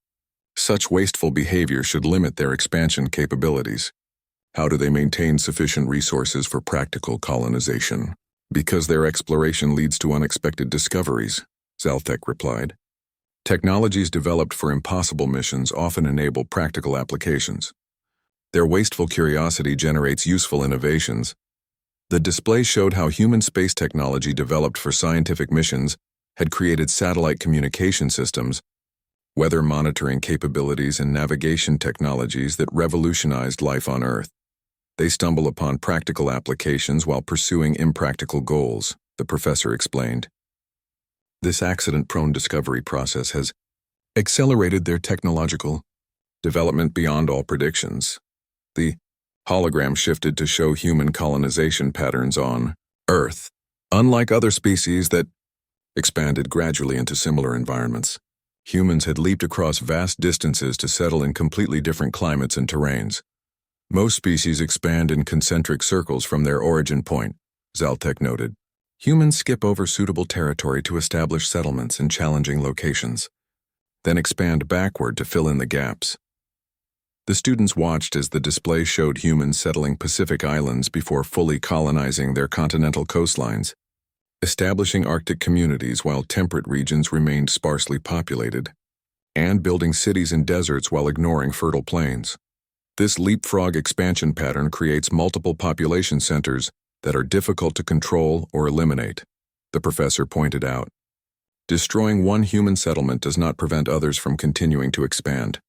Such wasteful behavior should limit their expansion capabilities. How do they maintain sufficient resources for practical colonization? Because their exploration leads to unexpected discoveries, Zaltek replied. Technologies developed for impossible missions often enable practical applications. Their wasteful curiosity generates useful innovations. The display showed how human space technology developed for scientific missions had created satellite communication systems, weather monitoring capabilities, and navigation technologies that revolutionized life on Earth. They stumble upon practical applications while pursuing impractical goals, the professor explained. This accident-prone discovery process has accelerated their technological development beyond all predictions. The hologram shifted to show human colonization patterns on Earth, unlike other species that expanded gradually into similar environments. Humans had leaped across vast distances to settle in completely different climates and terrains. Most species expand in concentric circles from their origin point, Zaltek noted. Humans skip over suitable territory to establish settlements in challenging locations, then expand backward to fill in the gaps. The students watched as the display showed humans settling Pacific islands before fully colonizing their continental coastlines, establishing Arctic communities while temperate regions remained sparsely populated, and building cities in deserts while ignoring fertile plains. This leapfrog expansion pattern creates multiple population centers that are difficult to control or eliminate, the professor pointed out. Destroying one human settlement does not prevent others from continuing to expand.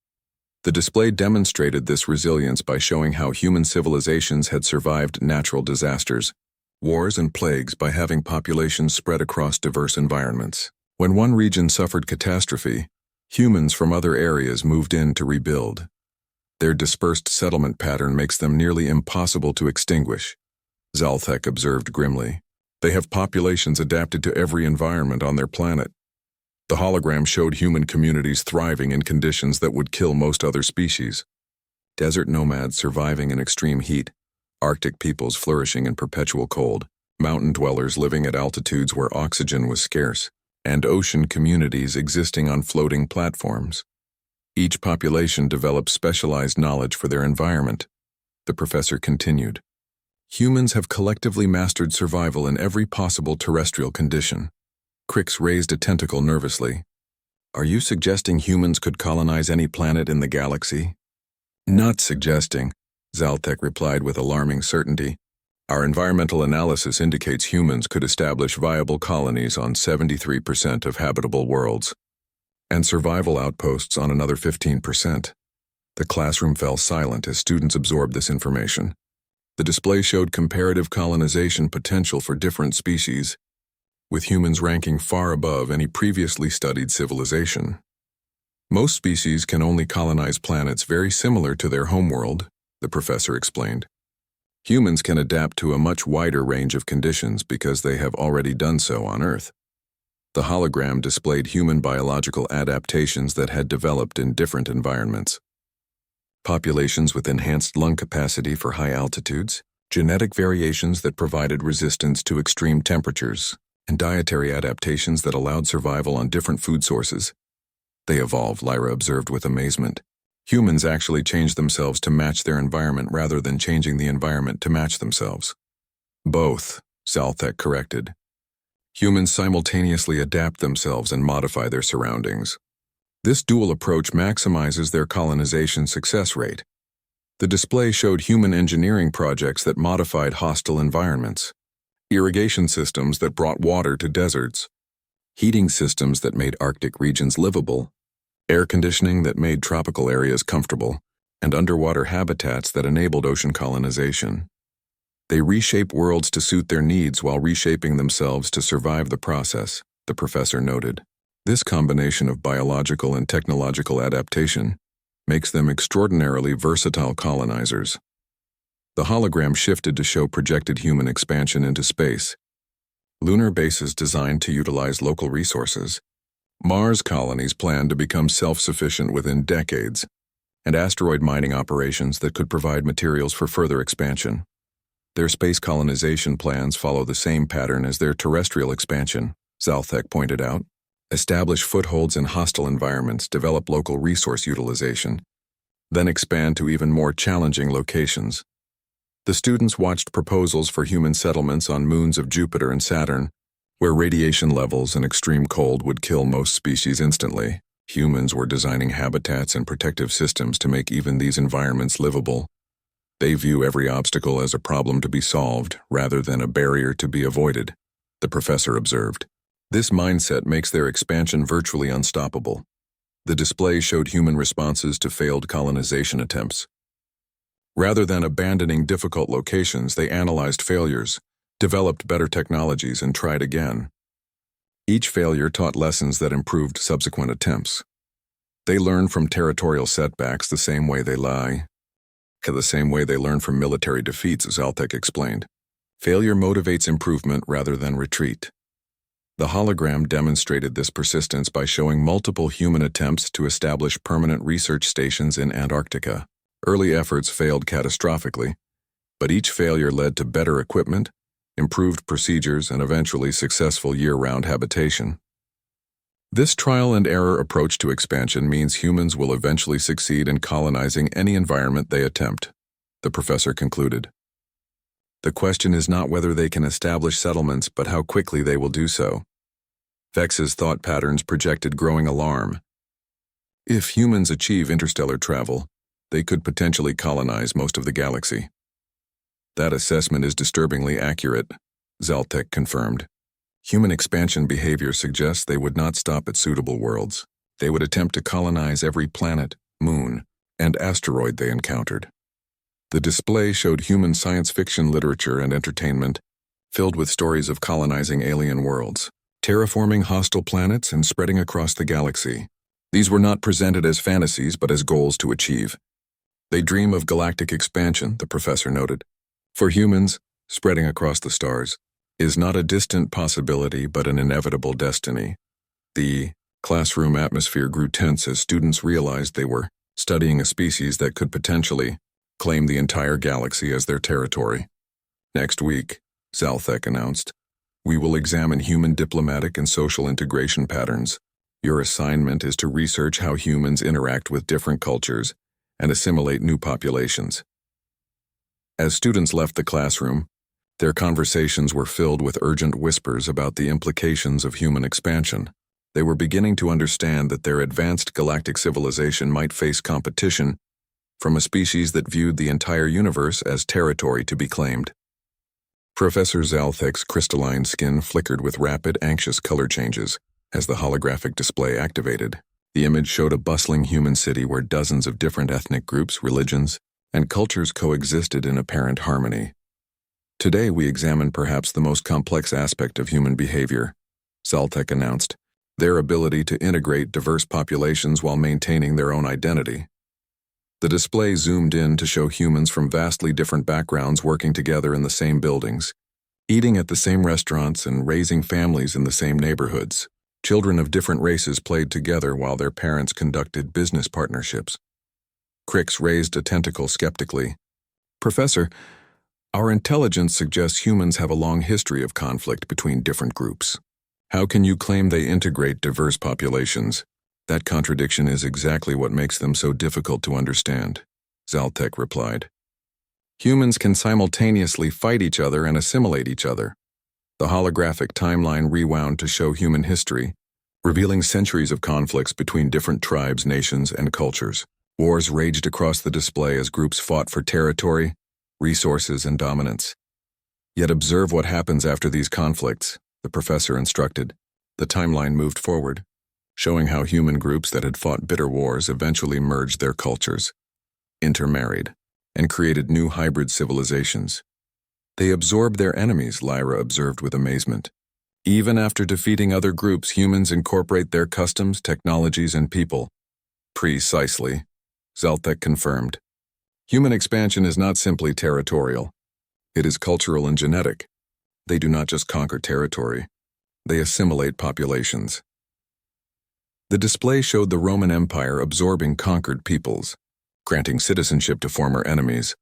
The display demonstrated this resilience by showing how human civilizations had survived natural disasters, wars, and plagues by having populations spread across diverse environments. When one region suffered catastrophe, humans from other areas moved in to rebuild. Their dispersed settlement pattern makes them nearly impossible to extinguish, Zaltek observed grimly. They have populations adapted to every environment on their planet. The hologram showed human communities thriving in conditions that would kill most other species. Desert nomads surviving in extreme heat, Arctic peoples flourishing in perpetual cold, mountain dwellers living at altitudes where oxygen was scarce, and ocean communities existing on floating platforms. Each population developed specialized knowledge for their environment, the professor continued. Humans have collectively mastered survival in every possible terrestrial condition. Crix raised a tentacle nervously. Are you suggesting humans could colonize any planet in the galaxy? Not suggesting, Zaltek replied with alarming certainty. Our environmental analysis indicates humans could establish viable colonies on 73% of habitable worlds, and survival outposts on another 15%. The classroom fell silent as students absorbed this information. The display showed comparative colonization potential for different species, with humans ranking far above any previously studied civilization. Most species can only colonize planets very similar to their homeworld, the professor explained. Humans can adapt to a much wider range of conditions because they have already done so on Earth. The hologram displayed human biological adaptations that had developed in different environments. Populations with enhanced lung capacity for high altitudes, genetic variations that provided resistance to extreme temperatures, and dietary adaptations that allowed survival on different food sources. They evolved, Lyra observed with amazement. Humans actually changed themselves to match their environment rather than changing the environment to match themselves. Both, Zaltek corrected. Humans simultaneously adapt themselves and modify their surroundings. This dual approach maximizes their colonization success rate. The display showed human engineering projects that modified hostile environments, irrigation systems that brought water to deserts, heating systems that made Arctic regions livable, air conditioning that made tropical areas comfortable, and underwater habitats that enabled ocean colonization. They reshape worlds to suit their needs while reshaping themselves to survive the process, the professor noted. This combination of biological and technological adaptation makes them extraordinarily versatile colonizers. The hologram shifted to show projected human expansion into space. Lunar bases designed to utilize local resources. Mars colonies planned to become self-sufficient within decades, and asteroid mining operations that could provide materials for further expansion. Their space colonization plans follow the same pattern as their terrestrial expansion, Zaltek pointed out. Establish footholds in hostile environments, develop local resource utilization, then expand to even more challenging locations. The students watched proposals for human settlements on moons of Jupiter and Saturn, where radiation levels and extreme cold would kill most species instantly. Humans were designing habitats and protective systems to make even these environments livable. They view every obstacle as a problem to be solved, rather than a barrier to be avoided, the professor observed. This mindset makes their expansion virtually unstoppable. The display showed human responses to failed colonization attempts. Rather than abandoning difficult locations, they analyzed failures, developed better technologies, and tried again. Each failure taught lessons that improved subsequent attempts. They learned from territorial setbacks the same way they learn from military defeats, Zaltek explained. Failure motivates improvement rather than retreat. The hologram demonstrated this persistence by showing multiple human attempts to establish permanent research stations in Antarctica. Early efforts failed catastrophically, but each failure led to better equipment, improved procedures, and eventually successful year-round habitation. This trial-and-error approach to expansion means humans will eventually succeed in colonizing any environment they attempt, the professor concluded. The question is not whether they can establish settlements, but how quickly they will do so. Vex's thought patterns projected growing alarm. If humans achieve interstellar travel, they could potentially colonize most of the galaxy. That assessment is disturbingly accurate, Zaltek confirmed. Human expansion behavior suggests they would not stop at suitable worlds. They would attempt to colonize every planet, moon, and asteroid they encountered. The display showed human science fiction literature and entertainment, filled with stories of colonizing alien worlds, terraforming hostile planets, and spreading across the galaxy. These were not presented as fantasies, but as goals to achieve. They dream of galactic expansion, the professor noted. For humans, spreading across the stars is not a distant possibility but an inevitable destiny. The classroom atmosphere grew tense as students realized they were studying a species that could potentially claim the entire galaxy as their territory. Next week, Zaltek announced, we will examine human diplomatic and social integration patterns. Your assignment is to research how humans interact with different cultures and assimilate new populations. As students left the classroom, their conversations were filled with urgent whispers about the implications of human expansion. They were beginning to understand that their advanced galactic civilization might face competition from a species that viewed the entire universe as territory to be claimed. Professor Zaltek's crystalline skin flickered with rapid, anxious color changes as the holographic display activated. The image showed a bustling human city where dozens of different ethnic groups, religions, and cultures coexisted in apparent harmony. Today we examine perhaps the most complex aspect of human behavior, Zaltek announced, their ability to integrate diverse populations while maintaining their own identity. The display zoomed in to show humans from vastly different backgrounds working together in the same buildings, eating at the same restaurants and raising families in the same neighborhoods. Children of different races played together while their parents conducted business partnerships. Crix raised a tentacle skeptically. Professor, our intelligence suggests humans have a long history of conflict between different groups. How can you claim they integrate diverse populations? That contradiction is exactly what makes them so difficult to understand, Zaltek replied. Humans can simultaneously fight each other and assimilate each other. The holographic timeline rewound to show human history, revealing centuries of conflicts between different tribes, nations, and cultures. Wars raged across the display as groups fought for territory, resources, and dominance. Yet observe what happens after these conflicts, the professor instructed. The timeline moved forward, showing how human groups that had fought bitter wars eventually merged their cultures, intermarried, and created new hybrid civilizations. They absorbed their enemies, Lyra observed with amazement. Even after defeating other groups, humans incorporate their customs, technologies, and people. Precisely, Zaltek confirmed. Human expansion is not simply territorial. It is cultural and genetic. They do not just conquer territory. They assimilate populations. The display showed the Roman Empire absorbing conquered peoples, granting citizenship to former enemies,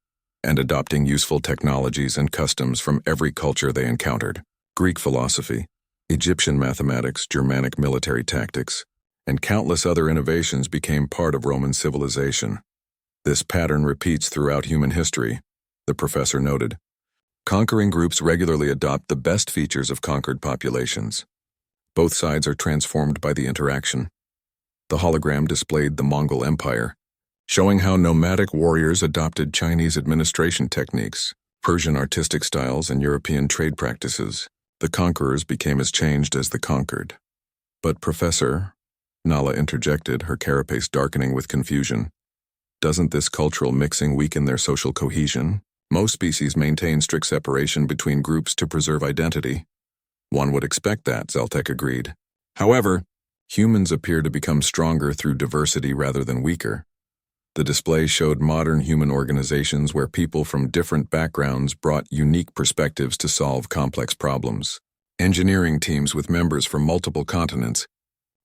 and adopting useful technologies and customs from every culture they encountered. Greek philosophy, Egyptian mathematics, Germanic military tactics, and countless other innovations became part of Roman civilization. This pattern repeats throughout human history. the professor noted. Conquering groups regularly adopt the best features of conquered populations. Both sides are transformed by the interaction. The hologram displayed the Mongol Empire, showing how nomadic warriors adopted Chinese administration techniques, Persian artistic styles, and European trade practices. The conquerors became as changed as the conquered. But Professor, Nala interjected, her carapace darkening with confusion, doesn't this cultural mixing weaken their social cohesion? Most species maintain strict separation between groups to preserve identity. One would expect that, Zaltek agreed. However, humans appear to become stronger through diversity rather than weaker. The display showed modern human organizations where people from different backgrounds brought unique perspectives to solve complex problems. Engineering teams with members from multiple continents,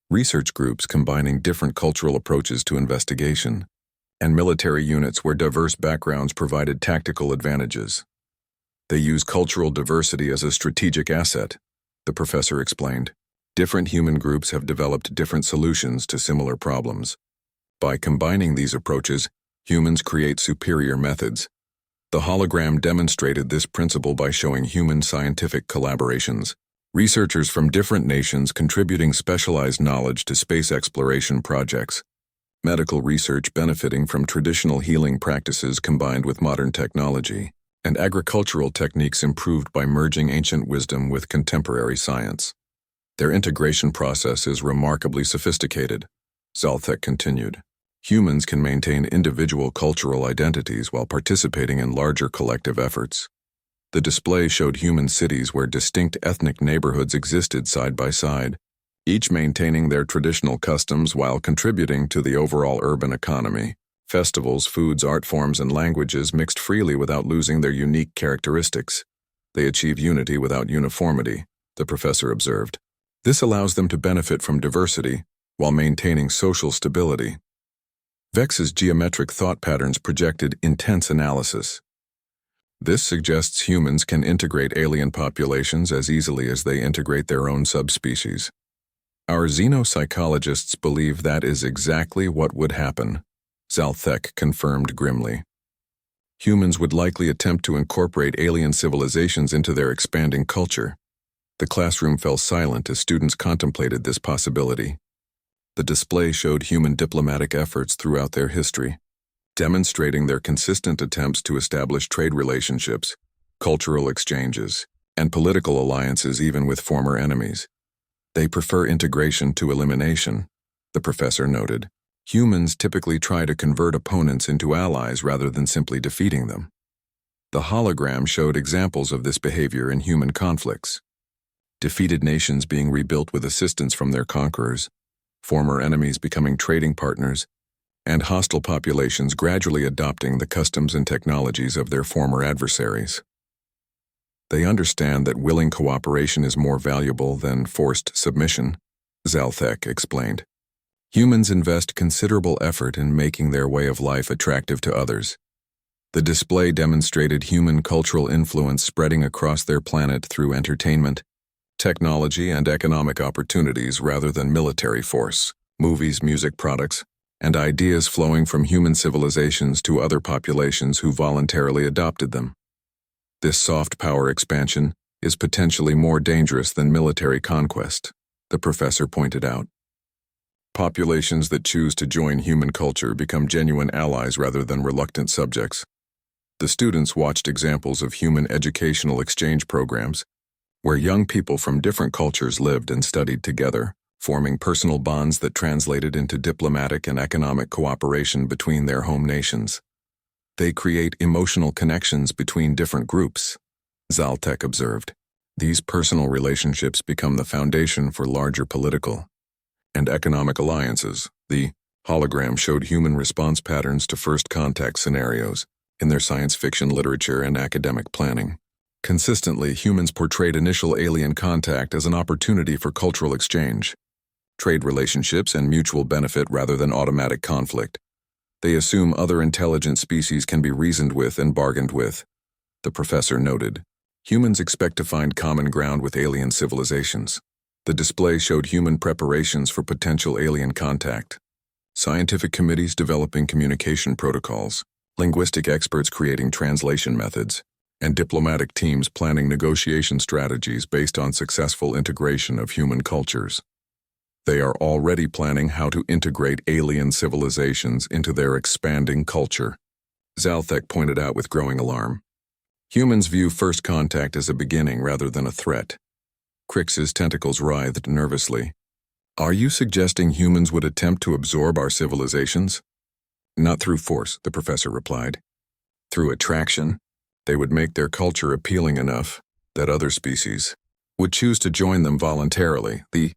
research groups combining different cultural approaches to investigation, and military units where diverse backgrounds provided tactical advantages. They use cultural diversity as a strategic asset, the professor explained. Different human groups have developed different solutions to similar problems. By combining these approaches, humans create superior methods. The hologram demonstrated this principle by showing human scientific collaborations. Researchers from different nations contributing specialized knowledge to space exploration projects. Medical research benefiting from traditional healing practices combined with modern technology, and agricultural techniques improved by merging ancient wisdom with contemporary science. Their integration process is remarkably sophisticated, Zaltek continued. Humans can maintain individual cultural identities while participating in larger collective efforts. The display showed human cities where distinct ethnic neighborhoods existed side by side, each maintaining their traditional customs while contributing to the overall urban economy. Festivals, foods, art forms, and languages mixed freely without losing their unique characteristics. They achieve unity without uniformity, the professor observed. This allows them to benefit from diversity while maintaining social stability. Vex's geometric thought patterns projected intense analysis. This suggests humans can integrate alien populations as easily as they integrate their own subspecies. Our xenopsychologists believe that is exactly what would happen, Zaltek confirmed grimly. Humans would likely attempt to incorporate alien civilizations into their expanding culture. The classroom fell silent as students contemplated this possibility. The display showed human diplomatic efforts throughout their history, demonstrating their consistent attempts to establish trade relationships, cultural exchanges, and political alliances even with former enemies. They prefer integration to elimination, the professor noted. Humans typically try to convert opponents into allies rather than simply defeating them. The hologram showed examples of this behavior in human conflicts. Defeated nations being rebuilt with assistance from their conquerors, former enemies becoming trading partners, and hostile populations gradually adopting the customs and technologies of their former adversaries. They understand that willing cooperation is more valuable than forced submission, Zaltek explained. Humans invest considerable effort in making their way of life attractive to others. The display demonstrated human cultural influence spreading across their planet through entertainment, technology, and economic opportunities rather than military force. Movies, music products, and ideas flowing from human civilizations to other populations who voluntarily adopted them. This soft power expansion is potentially more dangerous than military conquest, the professor pointed out. Populations that choose to join human culture become genuine allies rather than reluctant subjects. The students watched examples of human educational exchange programs, where young people from different cultures lived and studied together, forming personal bonds that translated into diplomatic and economic cooperation between their home nations. They create emotional connections between different groups, Zaltek observed. These personal relationships become the foundation for larger political and economic alliances. The hologram showed human response patterns to first contact scenarios in their science fiction literature and academic planning. Consistently, humans portrayed initial alien contact as an opportunity for cultural exchange, trade relationships, and mutual benefit rather than automatic conflict. They assume other intelligent species can be reasoned with and bargained with, the professor noted. Humans expect to find common ground with alien civilizations. The display showed human preparations for potential alien contact. Scientific committees developing communication protocols, linguistic experts creating translation methods, and diplomatic teams planning negotiation strategies based on successful integration of human cultures. They are already planning how to integrate alien civilizations into their expanding culture. Zalthek pointed out with growing alarm. Humans view first contact as a beginning rather than a threat. Crix's tentacles writhed nervously. Are you suggesting humans would attempt to absorb our civilizations? Not through force, the professor replied. Through attraction, they would make their culture appealing enough that other species would choose to join them voluntarily. The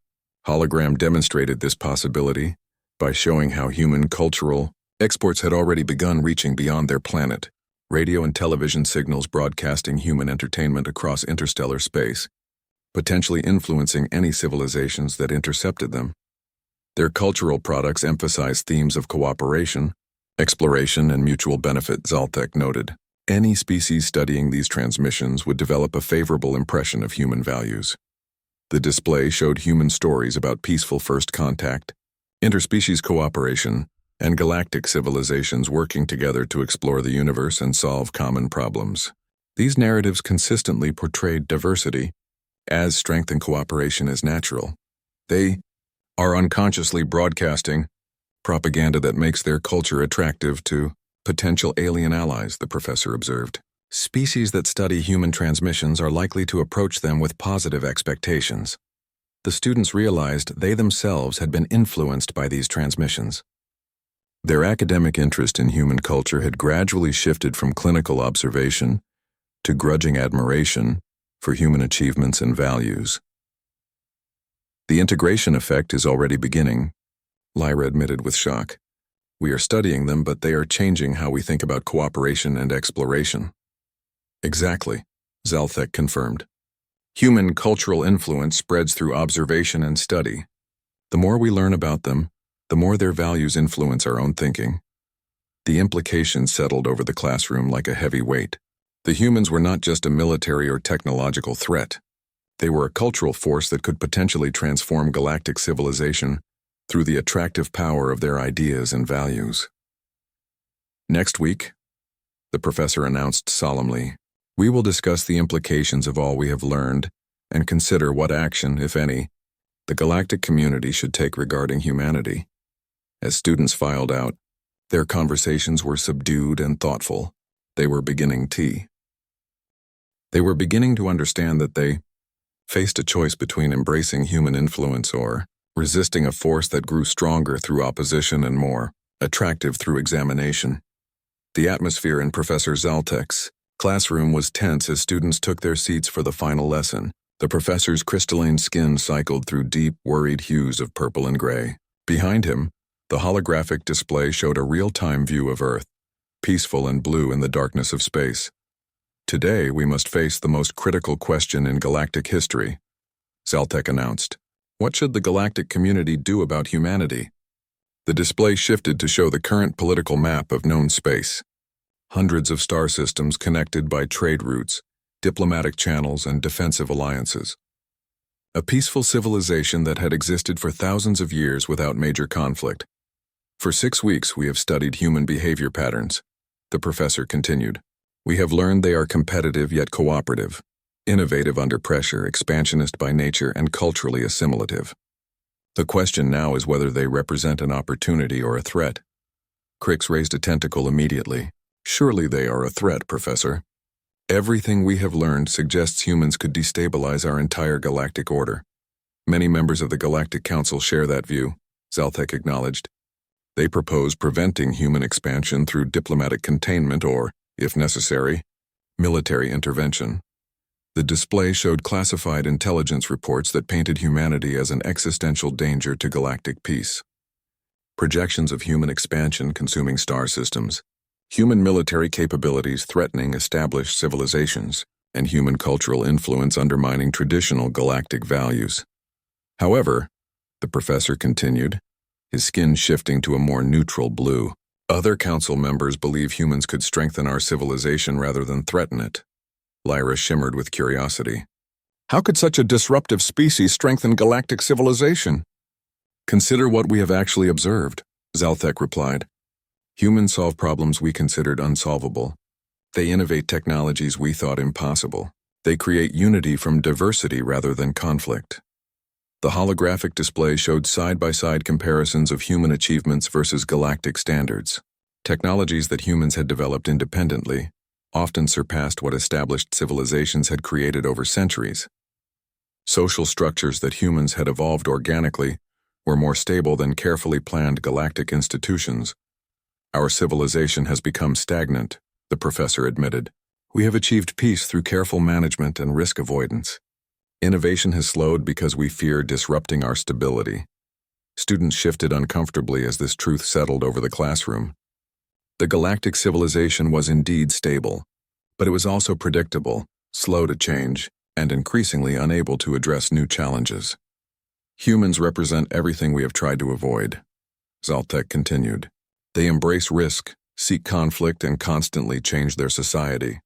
hologram demonstrated this possibility by showing how human cultural exports had already begun reaching beyond their planet. Radio and television signals broadcasting human entertainment across interstellar space, potentially influencing any civilizations that intercepted them. Their cultural products emphasize themes of cooperation, exploration, and mutual benefit, Zalthek noted. Any species studying these transmissions would develop a favorable impression of human values. The display showed human stories about peaceful first contact, interspecies cooperation, and galactic civilizations working together to explore the universe and solve common problems. These narratives consistently portrayed diversity as strength and cooperation as natural. They are unconsciously broadcasting propaganda that makes their culture attractive to potential alien allies, the professor observed. Species that study human transmissions are likely to approach them with positive expectations. The students realized they themselves had been influenced by these transmissions. Their academic interest in human culture had gradually shifted from clinical observation to grudging admiration for human achievements and values. The integration effect is already beginning, Lyra admitted with shock. We are studying them, but they are changing how we think about cooperation and exploration. Exactly, Zalthek confirmed. Human cultural influence spreads through observation and study. The more we learn about them, the more their values influence our own thinking. The implications settled over the classroom like a heavy weight. The humans were not just a military or technological threat. They were a cultural force that could potentially transform galactic civilization through the attractive power of their ideas and values. Next week, the professor announced solemnly, we will discuss the implications of all we have learned and consider what action, if any, the galactic community should take regarding humanity. As students filed out, their conversations were subdued and thoughtful. They were beginning tea. They were beginning to understand that they faced a choice between embracing human influence or resisting a force that grew stronger through opposition and more attractive through examination. The atmosphere in Professor Zaltek's classroom was tense as students took their seats for the final lesson. The professor's crystalline skin cycled through deep, worried hues of purple and gray. Behind him, the holographic display showed a real-time view of Earth, peaceful and blue in the darkness of space. Today, we must face the most critical question in galactic history, Zaltek announced. What should the galactic community do about humanity? The display shifted to show the current political map of known space. Hundreds of star systems connected by trade routes, diplomatic channels, and defensive alliances. A peaceful civilization that had existed for thousands of years without major conflict. For 6 weeks, we have studied human behavior patterns, the professor continued. We have learned they are competitive yet cooperative, innovative under pressure, expansionist by nature, and culturally assimilative. The question now is whether they represent an opportunity or a threat. Crix raised a tentacle immediately. Surely they are a threat, Professor. Everything we have learned suggests humans could destabilize our entire galactic order. Many members of the Galactic Council share that view, Zalthek acknowledged. They propose preventing human expansion through diplomatic containment or, if necessary, military intervention. The display showed classified intelligence reports that painted humanity as an existential danger to galactic peace. Projections of human expansion consuming star systems, human military capabilities threatening established civilizations, and human cultural influence undermining traditional galactic values. However, the professor continued, his skin shifting to a more neutral blue, other council members believe humans could strengthen our civilization rather than threaten it. Lyra shimmered with curiosity. How could such a disruptive species strengthen galactic civilization? Consider what we have actually observed, Zalthek replied. Humans solve problems we considered unsolvable. They innovate technologies we thought impossible. They create unity from diversity rather than conflict. The holographic display showed side-by-side comparisons of human achievements versus galactic standards. Technologies that humans had developed independently often surpassed what established civilizations had created over centuries. Social structures that humans had evolved organically were more stable than carefully planned galactic institutions. Our civilization has become stagnant, the professor admitted. We have achieved peace through careful management and risk avoidance. Innovation has slowed because we fear disrupting our stability. Students shifted uncomfortably as this truth settled over the classroom. The galactic civilization was indeed stable, but it was also predictable, slow to change, and increasingly unable to address new challenges. Humans represent everything we have tried to avoid, Zaltek continued. They embrace risk, seek conflict, and constantly change their society.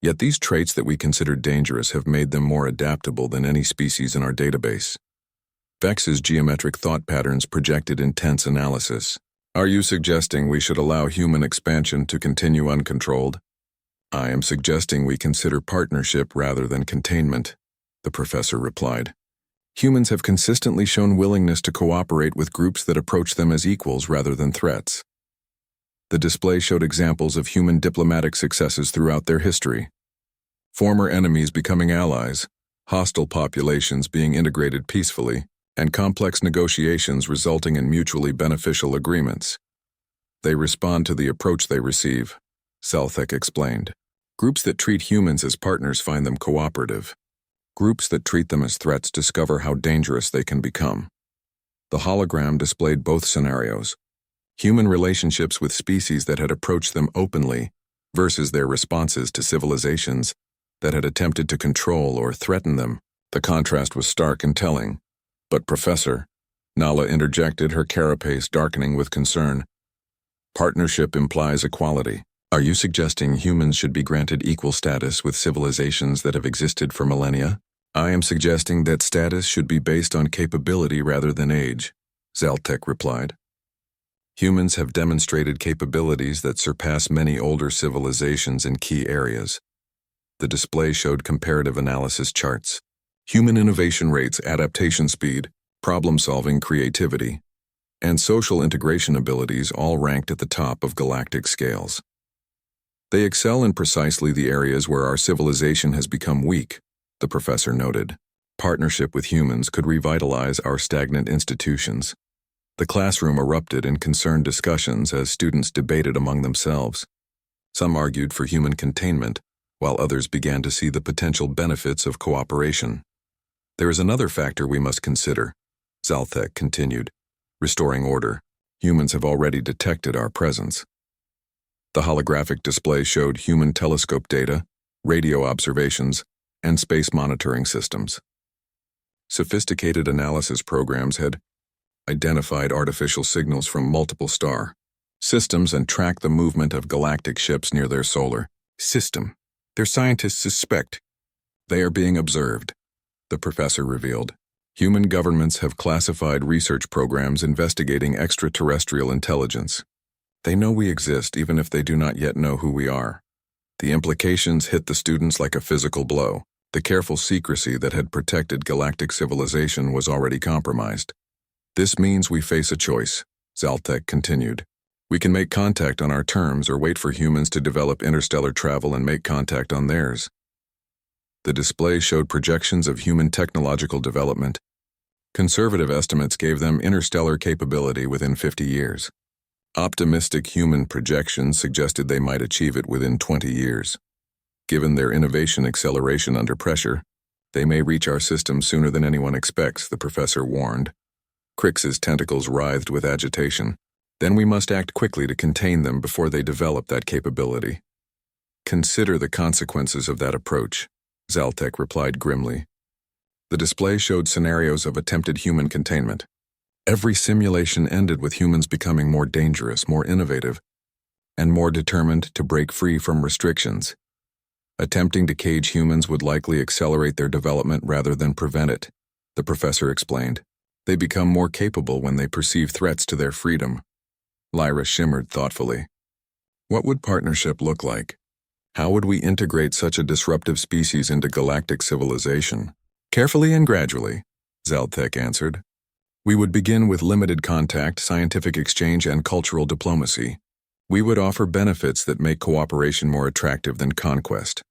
Yet these traits that we considered dangerous have made them more adaptable than any species in our database. Vex's geometric thought patterns projected intense analysis. Are you suggesting we should allow human expansion to continue uncontrolled? I am suggesting we consider partnership rather than containment, the professor replied. Humans have consistently shown willingness to cooperate with groups that approach them as equals rather than threats. The display showed examples of human diplomatic successes throughout their history. Former enemies becoming allies, hostile populations being integrated peacefully, and complex negotiations resulting in mutually beneficial agreements. They respond to the approach they receive, Zaltek explained. Groups that treat humans as partners find them cooperative. Groups that treat them as threats discover how dangerous they can become. The hologram displayed both scenarios: human relationships with species that had approached them openly versus their responses to civilizations that had attempted to control or threaten them. The contrast was stark and telling. But Professor, Nala interjected, her carapace darkening with concern. Partnership implies equality. Are you suggesting humans should be granted equal status with civilizations that have existed for millennia? I am suggesting that status should be based on capability rather than age, Zaltek replied. Humans have demonstrated capabilities that surpass many older civilizations in key areas. The display showed comparative analysis charts. Human innovation rates, adaptation speed, problem-solving creativity, and social integration abilities all ranked at the top of galactic scales. They excel in precisely the areas where our civilization has become weak, the professor noted. Partnership with humans could revitalize our stagnant institutions. The classroom erupted in concerned discussions as students debated among themselves. Some argued for human containment, while others began to see the potential benefits of cooperation. There is another factor we must consider, Zaltek continued. Restoring order. Humans have already detected our presence. The holographic display showed human telescope data, radio observations, and space monitoring systems. Sophisticated analysis programs had identified artificial signals from multiple star systems and tracked the movement of galactic ships near their solar system. Their scientists suspect they are being observed, the professor revealed. Human governments have classified research programs investigating extraterrestrial intelligence. They know we exist even if they do not yet know who we are. The implications hit the students like a physical blow. The careful secrecy that had protected galactic civilization was already compromised. This means we face a choice, Zaltek continued. We can make contact on our terms or wait for humans to develop interstellar travel and make contact on theirs. The display showed projections of human technological development. Conservative estimates gave them interstellar capability within 50 years. Optimistic human projections suggested they might achieve it within 20 years. Given their innovation acceleration under pressure, they may reach our system sooner than anyone expects, the professor warned. Crix's tentacles writhed with agitation. Then we must act quickly to contain them before they develop that capability. Consider the consequences of that approach, Zaltek replied grimly. The display showed scenarios of attempted human containment. Every simulation ended with humans becoming more dangerous, more innovative, and more determined to break free from restrictions. Attempting to cage humans would likely accelerate their development rather than prevent it, the professor explained. They become more capable when they perceive threats to their freedom. Lyra shimmered thoughtfully. What would partnership look like? How would we integrate such a disruptive species into galactic civilization? Carefully and gradually, Zaltek answered. We would begin with limited contact, scientific exchange, and cultural diplomacy. We would offer benefits that make cooperation more attractive than conquest.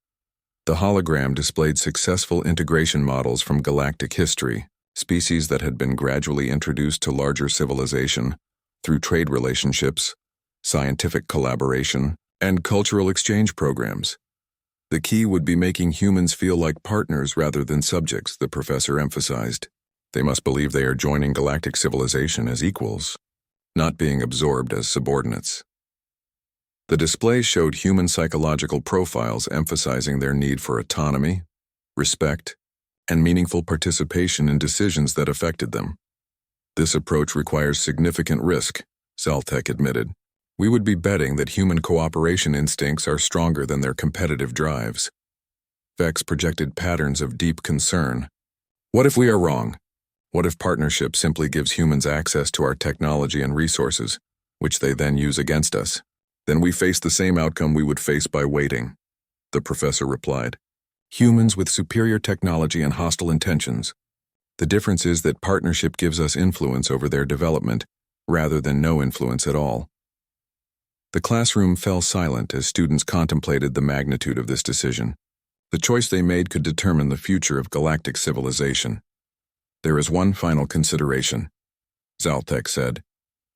The hologram displayed successful integration models from galactic history, species that had been gradually introduced to larger civilization through trade relationships, scientific collaboration, and cultural exchange programs. The key would be making humans feel like partners rather than subjects, the professor emphasized. They must believe they are joining galactic civilization as equals, not being absorbed as subordinates. The display showed human psychological profiles emphasizing their need for autonomy, respect, and meaningful participation in decisions that affected them. This approach requires significant risk, Zaltek admitted. We would be betting that human cooperation instincts are stronger than their competitive drives. Vex projected patterns of deep concern. What if we are wrong? What if partnership simply gives humans access to our technology and resources, which they then use against us? Then we face the same outcome we would face by waiting, the professor replied. Humans with superior technology and hostile intentions. The difference is that partnership gives us influence over their development, rather than no influence at all. The classroom fell silent as students contemplated the magnitude of this decision. The choice they made could determine the future of galactic civilization. There is one final consideration, Zaltek said,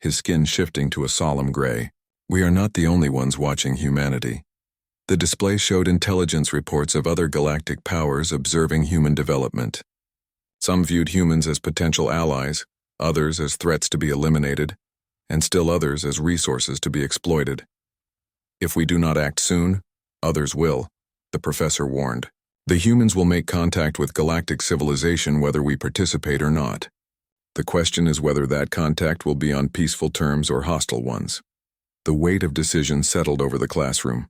his skin shifting to a solemn gray. We are not the only ones watching humanity. The display showed intelligence reports of other galactic powers observing human development. Some viewed humans as potential allies, others as threats to be eliminated, and still others as resources to be exploited. If we do not act soon, others will, the professor warned. The humans will make contact with galactic civilization whether we participate or not. The question is whether that contact will be on peaceful terms or hostile ones. The weight of decision settled over the classroom.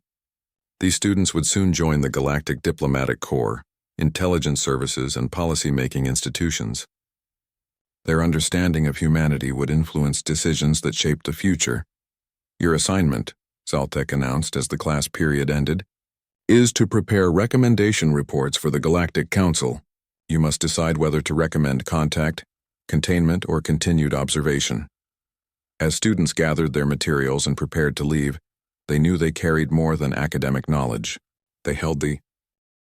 These students would soon join the Galactic Diplomatic Corps, intelligence services, and policy-making institutions. Their understanding of humanity would influence decisions that shaped the future. Your assignment, Zaltek announced as the class period ended, is to prepare recommendation reports for the Galactic Council. You must decide whether to recommend contact, containment, or continued observation. As students gathered their materials and prepared to leave, they knew they carried more than academic knowledge. They held the